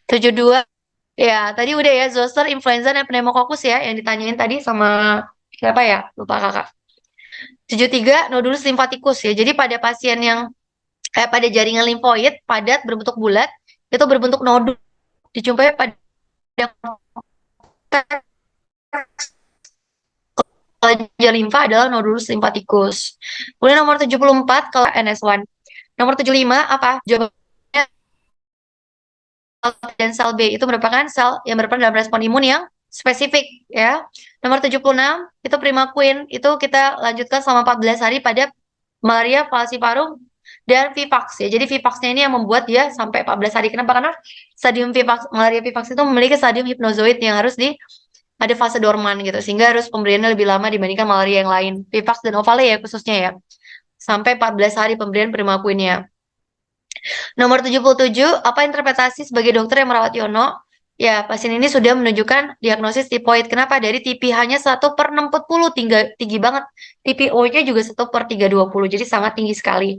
72. Ya, tadi udah ya, zoster, influenza, dan pneumococcus ya, yang ditanyain tadi sama siapa ya? Lupa kakak. 73, nodulus limfatikus ya. Jadi pada pasien yang pada jaringan limfoid padat berbentuk bulat, itu berbentuk nodul dijumpai pada kelenjar limfa adalah nodulus limfatikus. Kemudian nomor 74 kalau NS1. Nomor 75 apa? Jawabannya dan sel B itu merupakan sel yang berperan dalam respon imun yang spesifik ya. Nomor 76 itu primaquine itu kita lanjutkan selama 14 hari pada malaria falciparum dan vivax ya. Jadi vivaxnya ini yang membuat dia sampai 14 hari. Kenapa? Karena stadium vivax, malaria vivax itu memiliki stadium hipnozoid yang harus ada fase dorman gitu. Sehingga harus pemberiannya lebih lama dibandingkan malaria yang lain. Vivax dan ovale ya khususnya ya. Sampai 14 hari pemberian primaquine-nya. Nomor 77, apa interpretasi sebagai dokter yang merawat Yono? Ya, pasien ini sudah menunjukkan diagnosis tipoid. Kenapa? Dari TPH-nya 1/640, tinggi banget. TPO-nya juga 1/320, jadi sangat tinggi sekali.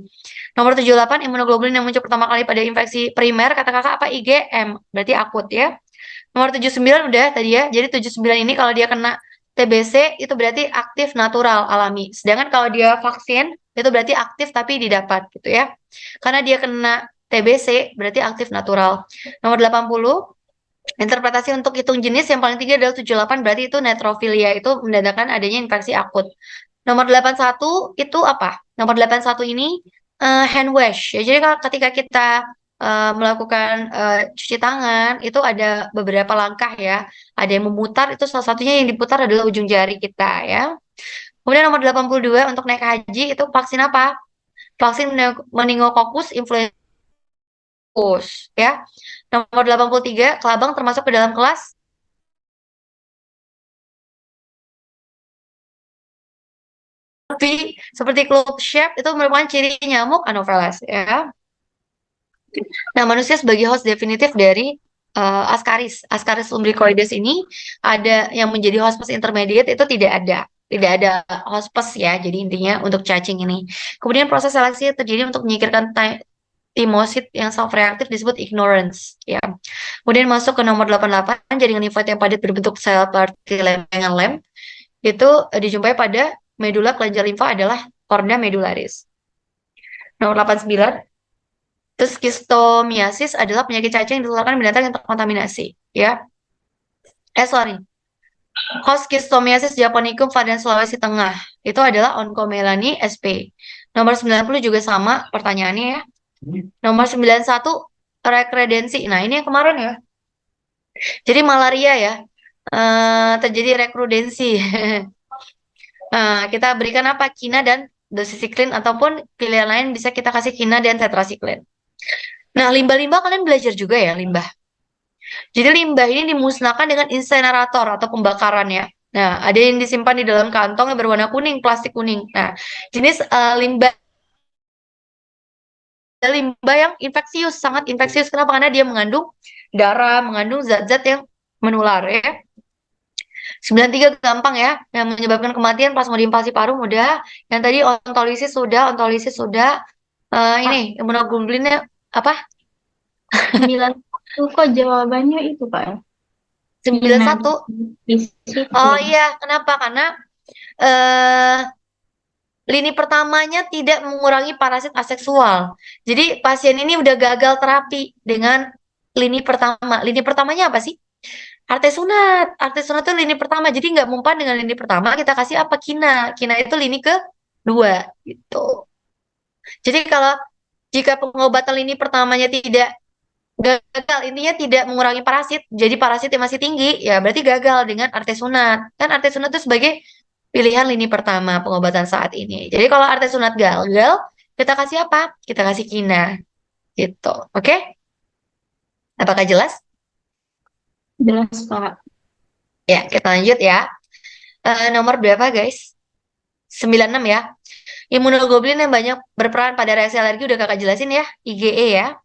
Nomor 78, imunoglobulin yang muncul pertama kali pada infeksi primer, kata kakak apa? IgM, berarti akut ya. Nomor 79 udah tadi ya, jadi 79 ini kalau dia kena TBC, itu berarti aktif natural, alami. Sedangkan kalau dia vaksin, itu berarti aktif tapi didapat gitu ya. Karena dia kena TBC, berarti aktif natural. Nomor 80, interpretasi untuk hitung jenis yang paling tinggi adalah 78, berarti itu netrofilia, itu menandakan adanya infeksi akut. Nomor 81 itu apa? Nomor 81 ini hand wash. Ya, jadi kalau ketika kita melakukan cuci tangan, itu ada beberapa langkah ya. Ada yang memutar, itu salah satunya yang diputar adalah ujung jari kita ya. Kemudian nomor 82 untuk naik haji itu vaksin apa? Vaksin meningokokus influenza ya. Nomor 83 kelabang termasuk ke dalam kelas V seperti club shape itu merupakan ciri nyamuk Anopheles ya. Nah, manusia sebagai host definitif dari Ascaris. Ascaris lumbricoides ini ada yang menjadi hospes intermediate itu tidak ada hospes ya. Jadi intinya untuk cacing ini. Kemudian proses seleksi terjadi untuk menyingkirkan timosit yang self reaktif disebut ignorance ya. Kemudian masuk ke nomor 88 jaringan limfoid yang padat berbentuk sel seperti lempengan lem itu dijumpai pada medula kelenjar limfa adalah korda medularis. Nomor 89 terus skistomiasis adalah penyakit cacing yang ditularkan binatang yang terkontaminasi ya. Sorry. Host skistomiasis japonicum varian Sulawesi Tengah itu adalah Oncomelani sp. Nomor 90 juga sama pertanyaannya ya. Nomor 91 rekredensi. Nah, ini yang kemarin ya. Jadi malaria ya. Terjadi rekrudensi. Kita berikan apa? Kina dan doxycycline ataupun pilihan lain bisa kita kasih kina dan tetracycline. Nah, limbah-limbah kalian belajar juga ya, limbah. Jadi limbah ini dimusnahkan dengan insenerator atau pembakaran ya. Nah, ada yang disimpan di dalam kantong yang berwarna kuning, plastik kuning. Nah, jenis limbah yang infeksius, sangat infeksius. Kenapa? Karena dia mengandung darah, mengandung zat-zat yang menular ya. 93 gampang ya, yang menyebabkan kematian plasmodium falciparum udah, yang tadi ontolisis sudah, ini imunoglobulinnya apa? 91 kok jawabannya itu, Pak? 91. Fisik. Oh iya, kenapa? Karena eh lini pertamanya tidak mengurangi parasit aseksual. Jadi pasien ini udah gagal terapi dengan lini pertama. Lini pertamanya apa sih? Artesunat. Artesunat itu lini pertama. Jadi nggak mempan dengan lini pertama, kita kasih apa? Kina. Kina itu lini kedua gitu. Jadi kalau jika pengobatan lini pertamanya tidak gagal, intinya tidak mengurangi parasit, jadi parasitnya masih tinggi, ya berarti gagal dengan artesunat. Kan artesunat itu sebagai pilihan lini pertama pengobatan saat ini. Jadi kalau artesunat gagal, kita kasih apa? Kita kasih kina. Gitu. Oke? Apakah jelas? Jelas, Pak. Ya, kita lanjut ya. Nomor berapa, guys? 96 ya. Imunoglobulin yang banyak berperan pada reaksi alergi udah kakak jelasin ya, IgE ya.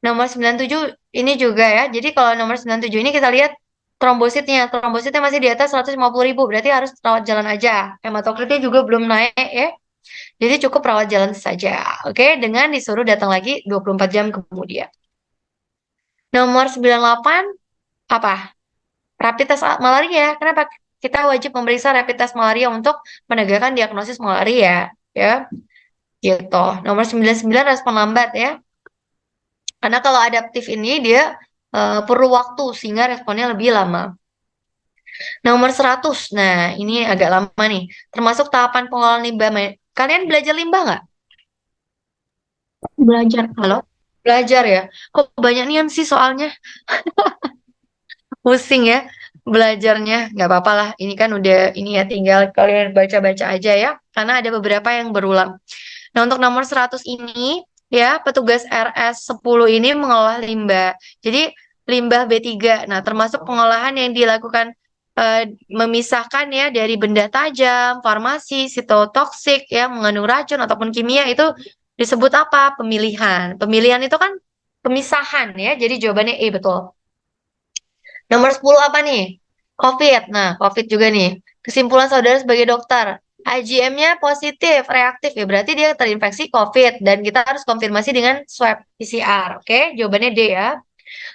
Nomor 97 ini juga ya. Jadi kalau nomor 97 ini kita lihat trombositnya. Trombositnya masih di atas 150.000. Berarti harus rawat jalan aja. Hematokritnya juga belum naik ya. Jadi cukup rawat jalan saja. Oke, dengan disuruh datang lagi 24 jam kemudian. Nomor 98 apa? Rapid test malaria. Kenapa? Kita wajib memeriksa rapid test malaria untuk menegakkan diagnosis malaria ya. Gitu. Nomor 99 respon lambat ya. Karena kalau adaptif ini dia perlu waktu sehingga responnya lebih lama. Nomor 100. Nah, ini agak lama nih. Termasuk tahapan pengolahan limbah. Kalian belajar limbah nggak? Belajar, Pak. Halo? Belajar ya? Kok banyak nih sih soalnya? Pusing ya belajarnya. Nggak apa-apa lah. Ini kan udah ini ya, tinggal kalian baca-baca aja ya. Karena ada beberapa yang berulang. Nah, untuk nomor 100 ini ya, petugas RS10 ini mengolah limbah. Jadi limbah B3. Nah, termasuk pengolahan yang dilakukan memisahkan ya dari benda tajam, farmasi, sitotoksik ya, mengandung racun ataupun kimia itu disebut apa? Pemilihan. Pemilihan itu kan pemisahan ya. Jadi jawabannya E betul. Nomor 10 apa nih? COVID. Nah, COVID juga nih. Kesimpulan saudara sebagai dokter. IgM-nya positif, reaktif ya. Berarti dia terinfeksi COVID. Dan kita harus konfirmasi dengan swab PCR. Oke, jawabannya D ya.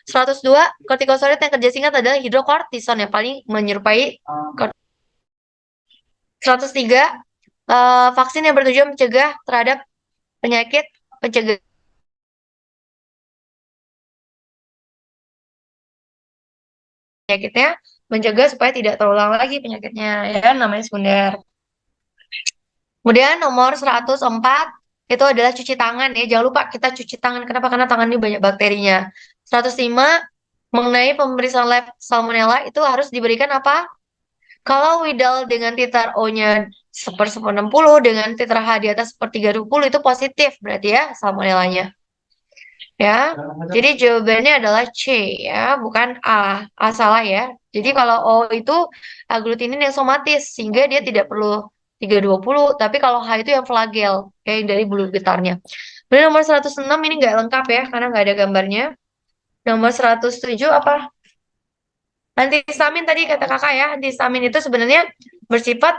102, kortikosteroid yang kerja singkat adalah hidrokortison yang paling menyerupai 103, vaksin yang bertujuan mencegah terhadap penyakit pencegah penyakitnya, mencegah supaya tidak terulang lagi penyakitnya ya, namanya sekunder. Kemudian nomor 104 itu adalah cuci tangan ya. Jangan lupa kita cuci tangan. Kenapa? Karena tangan ini banyak bakterinya. 105 mengenai pemeriksaan lab salmonella itu harus diberikan apa? Kalau Widal dengan titer O-nya 1/1060 dengan titer H di atas 1/320 itu positif berarti ya salmonellanya. Ya. Jadi jawabannya adalah C ya, bukan A. A salah ya. Jadi kalau O itu aglutinin yang somatis sehingga dia tidak perlu 320, tapi kalau H itu yang flagel kayak dari bulu getarnya. Kemudian nomor 106 ini nggak lengkap ya karena nggak ada gambarnya. Nomor 107 apa? Antihistamin tadi kata kakak ya, antihistamin itu sebenarnya bersifat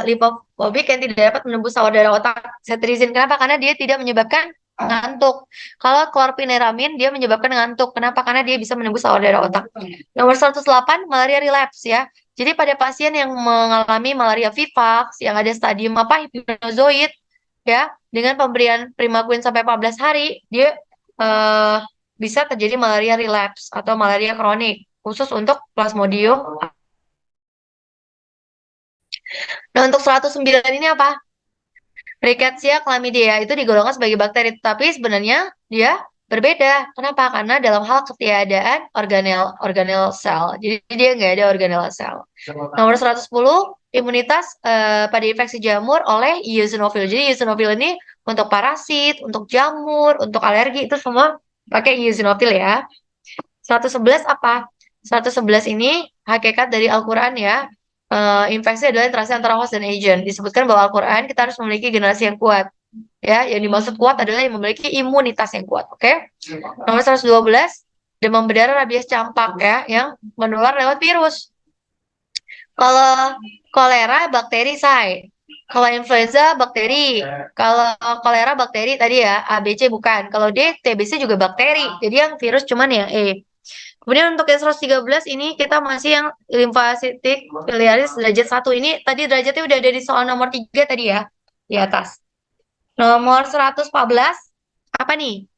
lipofobik yang tidak dapat menembus sawar darah otak. Cetirizine kenapa? Karena dia tidak menyebabkan ngantuk. Kalau chlorpheniramine dia menyebabkan ngantuk. Kenapa? Karena dia bisa menembus sawar darah otak. Nomor 108 malaria relapse ya. Jadi pada pasien yang mengalami malaria vivax yang ada stadium apa hipnozoid ya, dengan pemberian Primaquine sampai 14 hari, dia bisa terjadi malaria relapse atau malaria kronik khusus untuk Plasmodium. Nah, untuk 109 ini apa? Rickettsia chlamydia itu digolongkan sebagai bakteri, tapi sebenarnya dia berbeda. Kenapa? Karena dalam hal ketiadaan organel sel. Jadi dia nggak ada organel sel. Nomor 110, imunitas pada infeksi jamur oleh eosinofil. Jadi eosinofil ini untuk parasit, untuk jamur, untuk alergi itu semua pakai eosinofil ya. 111 apa? 111 ini hakikat dari Al-Quran ya. Infeksi adalah interaksi antara host dan agent. Disebutkan bahwa Al-Quran kita harus memiliki generasi yang kuat. Ya, yang dimaksud kuat adalah yang memiliki imunitas yang kuat. Oke? Nomor 112, demam berdarah rabies campak ya, yang menular lewat virus. Kalau kolera bakteri say. Kalau influenza bakteri. Kalau kolera bakteri tadi ya, ABC bukan. Kalau D, TBC juga bakteri. Jadi yang virus cuman yang E. Kemudian untuk yang 113 ini kita masih yang limfasitik biliaris derajat 1 ini tadi derajatnya udah ada di soal nomor 3 tadi ya di atas. Nomor 114 apa nih?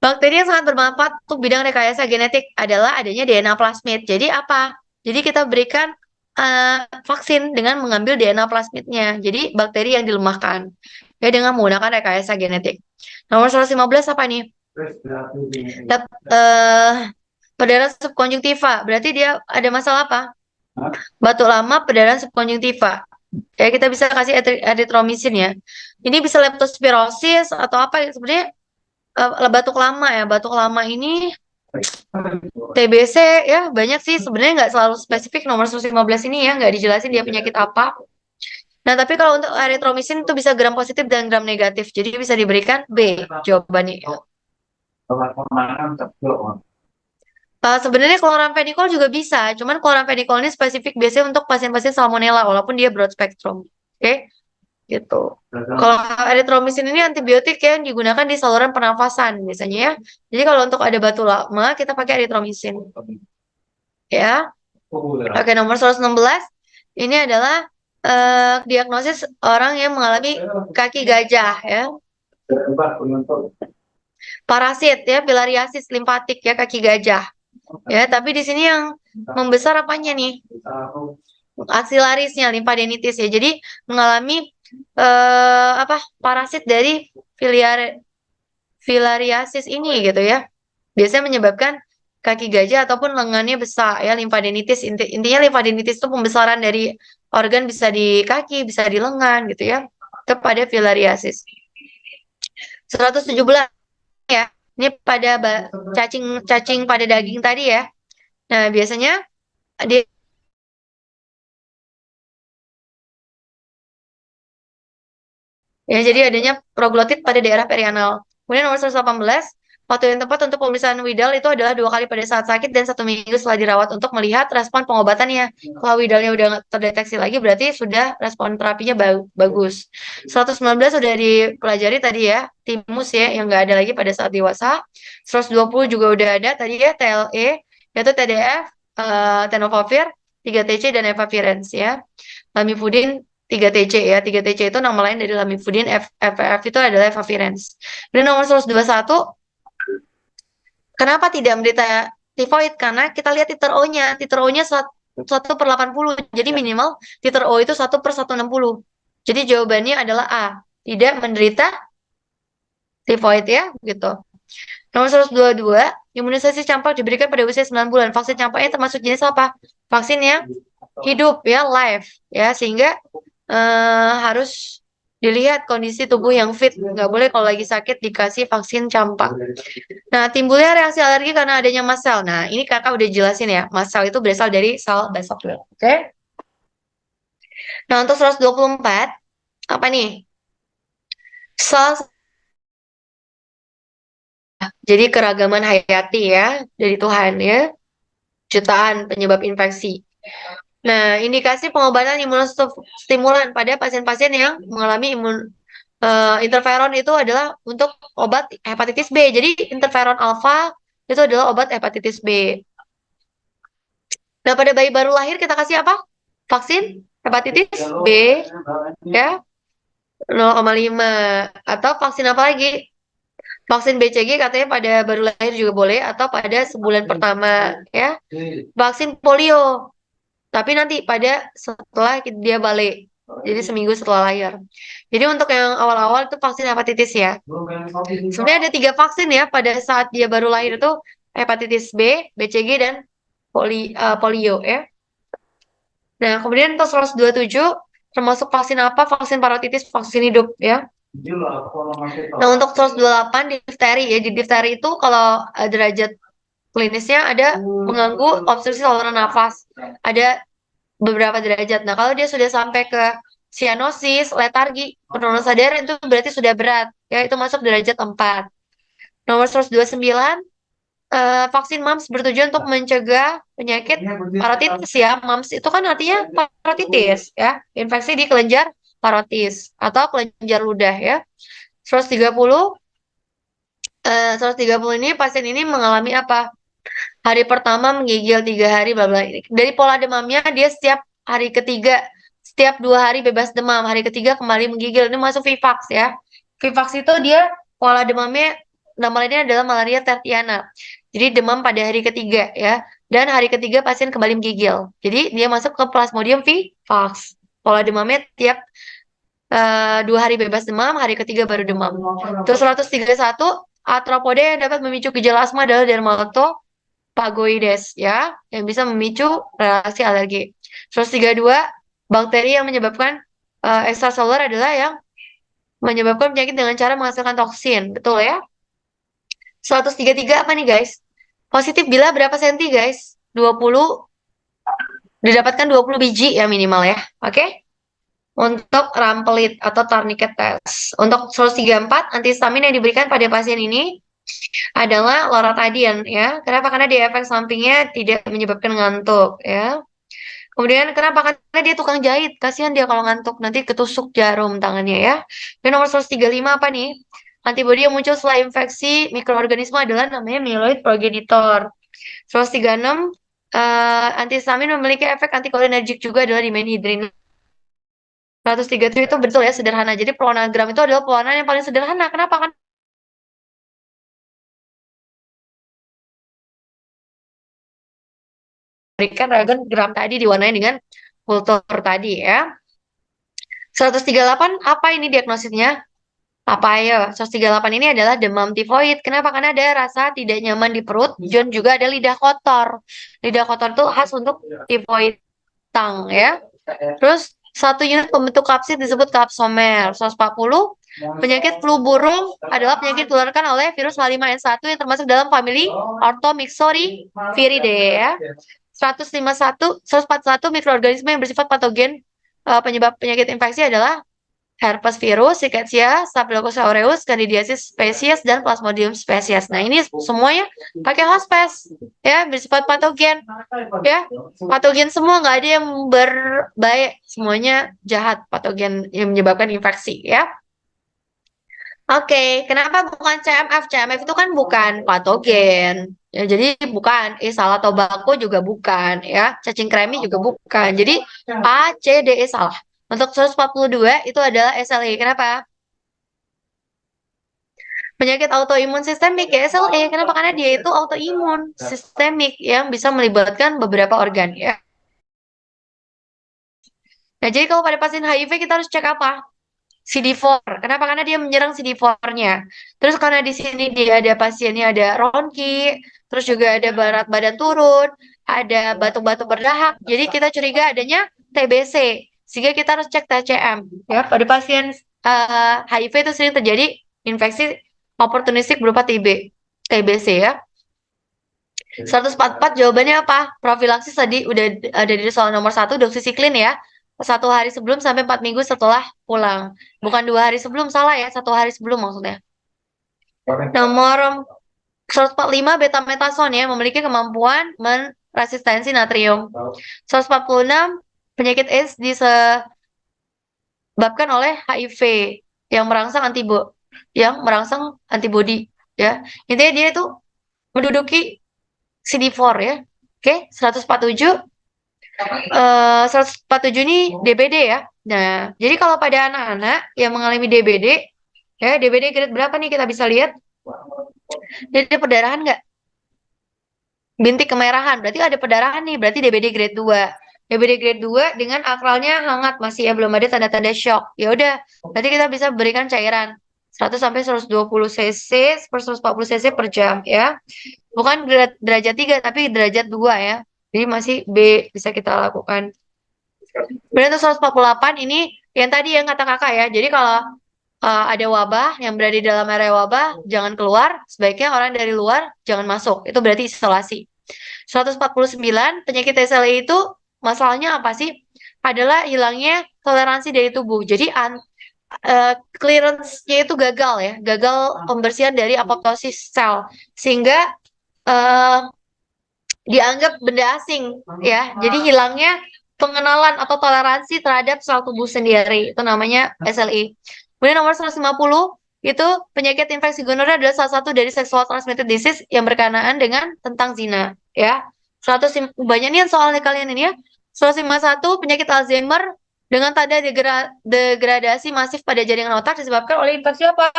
Bakteri yang sangat bermanfaat untuk bidang rekayasa genetik adalah adanya DNA plasmid. Jadi apa? Jadi kita berikan vaksin dengan mengambil DNA plasmidnya. Jadi bakteri yang dilemahkan ya dengan menggunakan rekayasa genetik. Nomor 115 apa nih? Perdarahan subkonjungtiva. Berarti dia ada masalah apa? Batuk lama, perdarahan subkonjungtiva. Ya, kita bisa kasih eritromisin ya. Ini bisa leptospirosis atau apa ya? Sebenarnya batuk lama ya. Batuk lama ini TBC ya banyak sih. Sebenarnya nggak selalu spesifik nomor 115 ini ya. Nggak dijelasin dia penyakit apa. Nah, tapi kalau untuk eritromisin itu bisa gram positif dan gram negatif. Jadi bisa diberikan B jawabannya. Sebenarnya chloramphenicol juga bisa, cuman chloramphenicol ini spesifik biasanya untuk pasien-pasien salmonella, walaupun dia broad spectrum. Oke, gitu. Kalau erythromycin ini antibiotik yang digunakan di saluran pernafasan biasanya ya. Jadi kalau untuk ada batu lama, kita pakai erythromycin. Ya. Oke, nomor 116. Ini adalah diagnosis orang yang mengalami kaki gajah ya. Parasit ya, filariasis limpatik ya, kaki gajah. Ya, tapi di sini yang membesar apanya nih? Aksilarisnya, limfadenitis ya. Jadi mengalami parasit dari filariasis ini gitu ya. Biasanya menyebabkan kaki gajah ataupun lengannya besar ya, limfadenitis. Intinya limfadenitis itu pembesaran dari organ bisa di kaki, bisa di lengan gitu ya. Itu pada filariasis. 117 ya. Ini pada cacing pada daging tadi ya. Nah, biasanya dia ya jadi adanya proglotit pada daerah perianal. Kemudian nomor 118, waktu yang tepat untuk pemeriksaan Widal itu adalah 2 kali pada saat sakit dan 1 minggu setelah dirawat untuk melihat respon pengobatannya. Kalau Widalnya udah nggak terdeteksi lagi berarti sudah respon terapinya bagus. 119 sudah dipelajari tadi ya, timus ya yang nggak ada lagi pada saat dewasa. 120 juga udah ada tadi ya, TLE, yaitu TDF, tenofovir, 3TC dan efavirenz ya. Lamivudin 3TC ya. 3TC itu nama lain dari lamivudin, FF itu adalah efavirenz. Dan nomor 121, kenapa tidak menderita tifoid? Karena kita lihat titer O-nya. Titer O-nya 1/80. Jadi minimal titer O itu 1/160. Jadi jawabannya adalah A. Tidak menderita tifoid ya, gitu. Nomor 122, imunisasi campak diberikan pada usia 9 bulan. Vaksin campaknya termasuk jenis apa? Vaksin yang hidup ya, live ya, sehingga harus dilihat kondisi tubuh yang fit. Nggak boleh kalau lagi sakit dikasih vaksin campak. Nah, timbulnya reaksi alergi karena adanya mast cell. Nah, ini kakak udah jelasin ya, mast cell itu berasal dari sel basophil. Oke? Nah, untuk 124, apa nih? Sel, jadi keragaman hayati ya, dari Tuhan ya, jutaan penyebab infeksi. Nah, indikasi pengobatan imunostimulan pada pasien-pasien yang mengalami interferon itu adalah untuk obat hepatitis B. Jadi interferon alfa itu adalah obat hepatitis B. Nah, pada bayi baru lahir kita kasih apa? Vaksin hepatitis B ya 0,5 atau vaksin apa lagi? Vaksin BCG katanya pada baru lahir juga boleh atau pada sebulan pertama ya. Vaksin polio. Tapi nanti pada setelah dia balik. Jadi seminggu setelah lahir. Jadi untuk yang awal-awal itu vaksin hepatitis ya. Sebenarnya ada 3 vaksin ya pada saat dia baru lahir itu hepatitis B, BCG dan polio ya. Nah, kemudian untuk 127 termasuk vaksin apa? Vaksin parotitis, vaksin hidup ya. Nah, untuk 128 difteri ya. Di difteri itu kalau derajat klinisnya ada mengganggu obstruksi saluran nafas. Ada beberapa derajat. Nah, kalau dia sudah sampai ke sianosis, letargi, penurunan sadar itu berarti sudah berat. Ya, itu masuk derajat 4. Nomor 129, vaksin MAMS bertujuan untuk mencegah penyakit parotitis ya. MAMS itu kan artinya parotitis ya, infeksi di kelenjar parotis atau kelenjar ludah ya. 130, 130 ini pasien ini mengalami apa? Hari pertama menggigil 3 hari bla bla. Dari pola demamnya dia setiap hari ketiga, setiap 2 hari bebas demam, hari ketiga kembali menggigil. Ini masuk Vivax ya. Vivax itu dia pola demamnya nama lainnya adalah malaria tertiana. Jadi demam pada hari ketiga ya. Dan hari ketiga pasien kembali menggigil. Jadi dia masuk ke Plasmodium vivax. Pola demamnya tiap 2 hari bebas demam, hari ketiga baru demam. Terus 131, artropode yang dapat memicu gejala asma adalah Dermatopagoides ya, yang bisa memicu reaksi alergi. 132, bakteri yang menyebabkan ekstraseluler adalah yang menyebabkan penyakit dengan cara menghasilkan toksin. Betul ya? 133 apa nih guys? Positif bila berapa senti guys? 20, didapatkan 20 biji ya minimal ya. Oke? Untuk rampelit atau tourniquet test. Untuk 134, antihistamin yang diberikan pada pasien ini adalah loratadine ya. Kenapa? Karena dia efek sampingnya tidak menyebabkan ngantuk ya. Kemudian kenapa? Karena dia tukang jahit. Kasihan dia kalau ngantuk nanti ketusuk jarum tangannya ya. Dan nomor 135 apa nih? Antibodi yang muncul setelah infeksi mikroorganisme adalah namanya myeloid progenitor. 136, antihistamin memiliki efek antikolinergik juga adalah dimenhidrin. 137 itu betul ya, sederhana. Jadi pewarnagram itu adalah pewarna yang paling sederhana. Kenapa? Kan berikan reagen gram tadi diwarnai dengan kultur tadi ya. 138, apa ini diagnosisnya? Apa ya? 138 ini adalah demam tifoid. Kenapa? Karena ada rasa tidak nyaman di perut, dan juga ada lidah kotor. Lidah kotor itu khas untuk tifoid tang ya. Terus 1 unit pembentuk kapsid disebut kapsomer. 140, penyakit flu burung adalah penyakit ditularkan oleh virus H5N1 yang termasuk dalam famili Orthomyxoriviridae ya. 141 mikroorganisme yang bersifat patogen penyebab penyakit infeksi adalah herpes virus, rickettsia, staphylococcus aureus, candidiasis species, dan plasmodium species. Nah, ini semuanya pakai hospes ya, bersifat patogen ya. Patogen semua, nggak ada yang berbahaya, semuanya jahat, patogen yang menyebabkan infeksi ya. Oke, kenapa bukan CMF? CMF itu kan bukan patogen. Ya, jadi bukan salah, tobacco juga bukan ya. Cacing kremi juga bukan. Jadi A, C, D, E salah. Untuk 142 itu adalah SLE. Kenapa? Penyakit autoimun sistemik ya, SLE. Kenapa? Karena dia itu autoimun sistemik yang bisa melibatkan beberapa organ ya. Nah, jadi kalau pada pasien HIV kita harus cek apa? CD4. Kenapa? Karena dia menyerang CD4-nya. Terus karena di sini dia ada pasiennya ada ronki, terus juga ada berat badan turun, ada batuk-batuk berdahak. Jadi kita curiga adanya TBC. Sehingga kita harus cek TCM. Ya, pada pasien HIV itu sering terjadi infeksi oportunistik berupa TBC ya. 144 jawabannya apa? Profilaksis tadi udah ada di soal nomor 1, doksisiklin ya. 1 hari sebelum sampai 4 minggu setelah pulang. Bukan 2 hari sebelum, salah ya. 1 hari sebelum maksudnya. Nomor 145 betamethason ya, memiliki kemampuan meresistensi natrium. 146 penyakit AIDS disebabkan oleh HIV yang merangsang antibodi ya. Intinya dia itu menduduki CD4 ya. Oke, 147 ini DBD ya. Nah, jadi kalau pada anak-anak yang mengalami DBD, ya DBD grade berapa nih kita bisa lihat? Dia ada perdarahan nggak? Bintik kemerahan, berarti ada perdarahan nih, berarti DBD grade 2. DBD grade 2 dengan akralnya hangat masih ya, belum ada tanda-tanda shock. Ya udah, berarti kita bisa berikan cairan 100 sampai 120 cc per 140 cc per jam ya. Bukan derajat 3 tapi derajat 2 ya. Jadi masih B bisa kita lakukan. Kemudian untuk 148 ini yang tadi yang kata kakak ya. Jadi kalau ada wabah yang berada di dalam area wabah, jangan keluar. Sebaiknya orang dari luar jangan masuk. Itu berarti isolasi. 149 penyakit TSLE itu masalahnya apa sih? Adalah hilangnya toleransi dari tubuh. Jadi clearance-nya itu gagal ya. Gagal pembersihan dari apoptosis sel. Sehingga eh, dianggap benda asing ya. Jadi hilangnya pengenalan atau toleransi terhadap sel tubuh sendiri. Itu namanya SLE. Kemudian nomor 150 itu penyakit infeksi gonorrea adalah salah satu dari sexual transmitted disease yang berkenaan dengan tentang zina ya. 100 banyak nih soalnya kalian ini ya. 151 penyakit Alzheimer dengan tanda degradasi masif pada jaringan otak disebabkan oleh infeksi apa?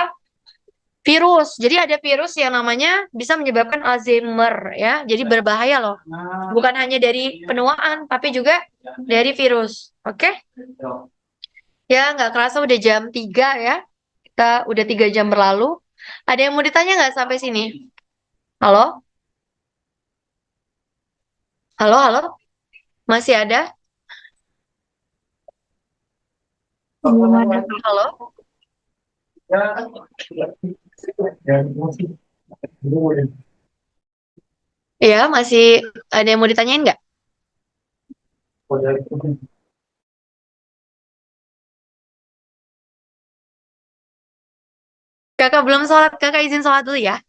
Virus. Jadi ada virus yang namanya bisa menyebabkan Alzheimer ya. Jadi berbahaya loh. Bukan hanya dari penuaan, tapi juga dari virus. Oke? Ya, nggak kerasa udah jam 3 ya. Kita udah 3 jam berlalu. Ada yang mau ditanya nggak sampai sini? Halo? Halo, halo? Masih ada? Halo? Iya, masih ada yang mau ditanyain nggak? Kakak belum sholat, kakak izin sholat dulu ya.